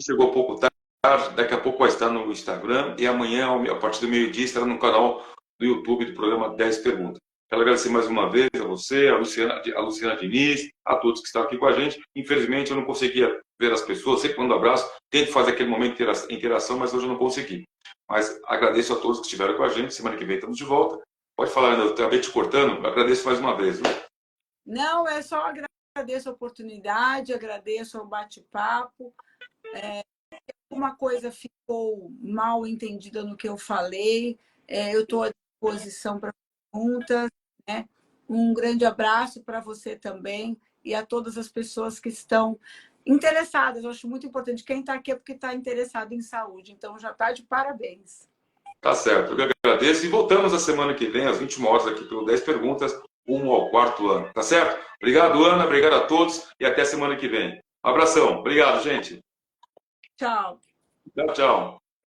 chegou um pouco tarde, daqui a pouco vai estar no Instagram e amanhã, a partir do meio-dia, estará no canal do YouTube do programa 10 Perguntas. Quero agradecer mais uma vez a você, a Luciana Diniz, a todos que estão aqui com a gente. Infelizmente, eu não conseguia ver as pessoas, sempre mando um abraço, tento fazer aquele momento de interação, mas hoje eu não consegui. Mas agradeço a todos que estiveram com a gente. Semana que vem estamos de volta. Pode falar, Ana, eu acabei te cortando. Agradeço mais uma vez. Viu? Não, é só agradeço a oportunidade, agradeço o bate-papo. Uma coisa ficou mal entendida no que eu falei, eu estou à disposição para perguntas, né? Um grande abraço para você também e a todas as pessoas que estão interessadas. Eu acho muito importante. Quem está aqui é porque está interessado em saúde, então já está de parabéns. Tá certo, eu agradeço. E voltamos a semana que vem, às 21 horas, aqui pelo 10 Perguntas, rumo ao quarto ano. Tá certo? Obrigado, Ana. Obrigado a todos e até semana que vem. Um abração. Obrigado, gente. Tchau. Tchau, tchau.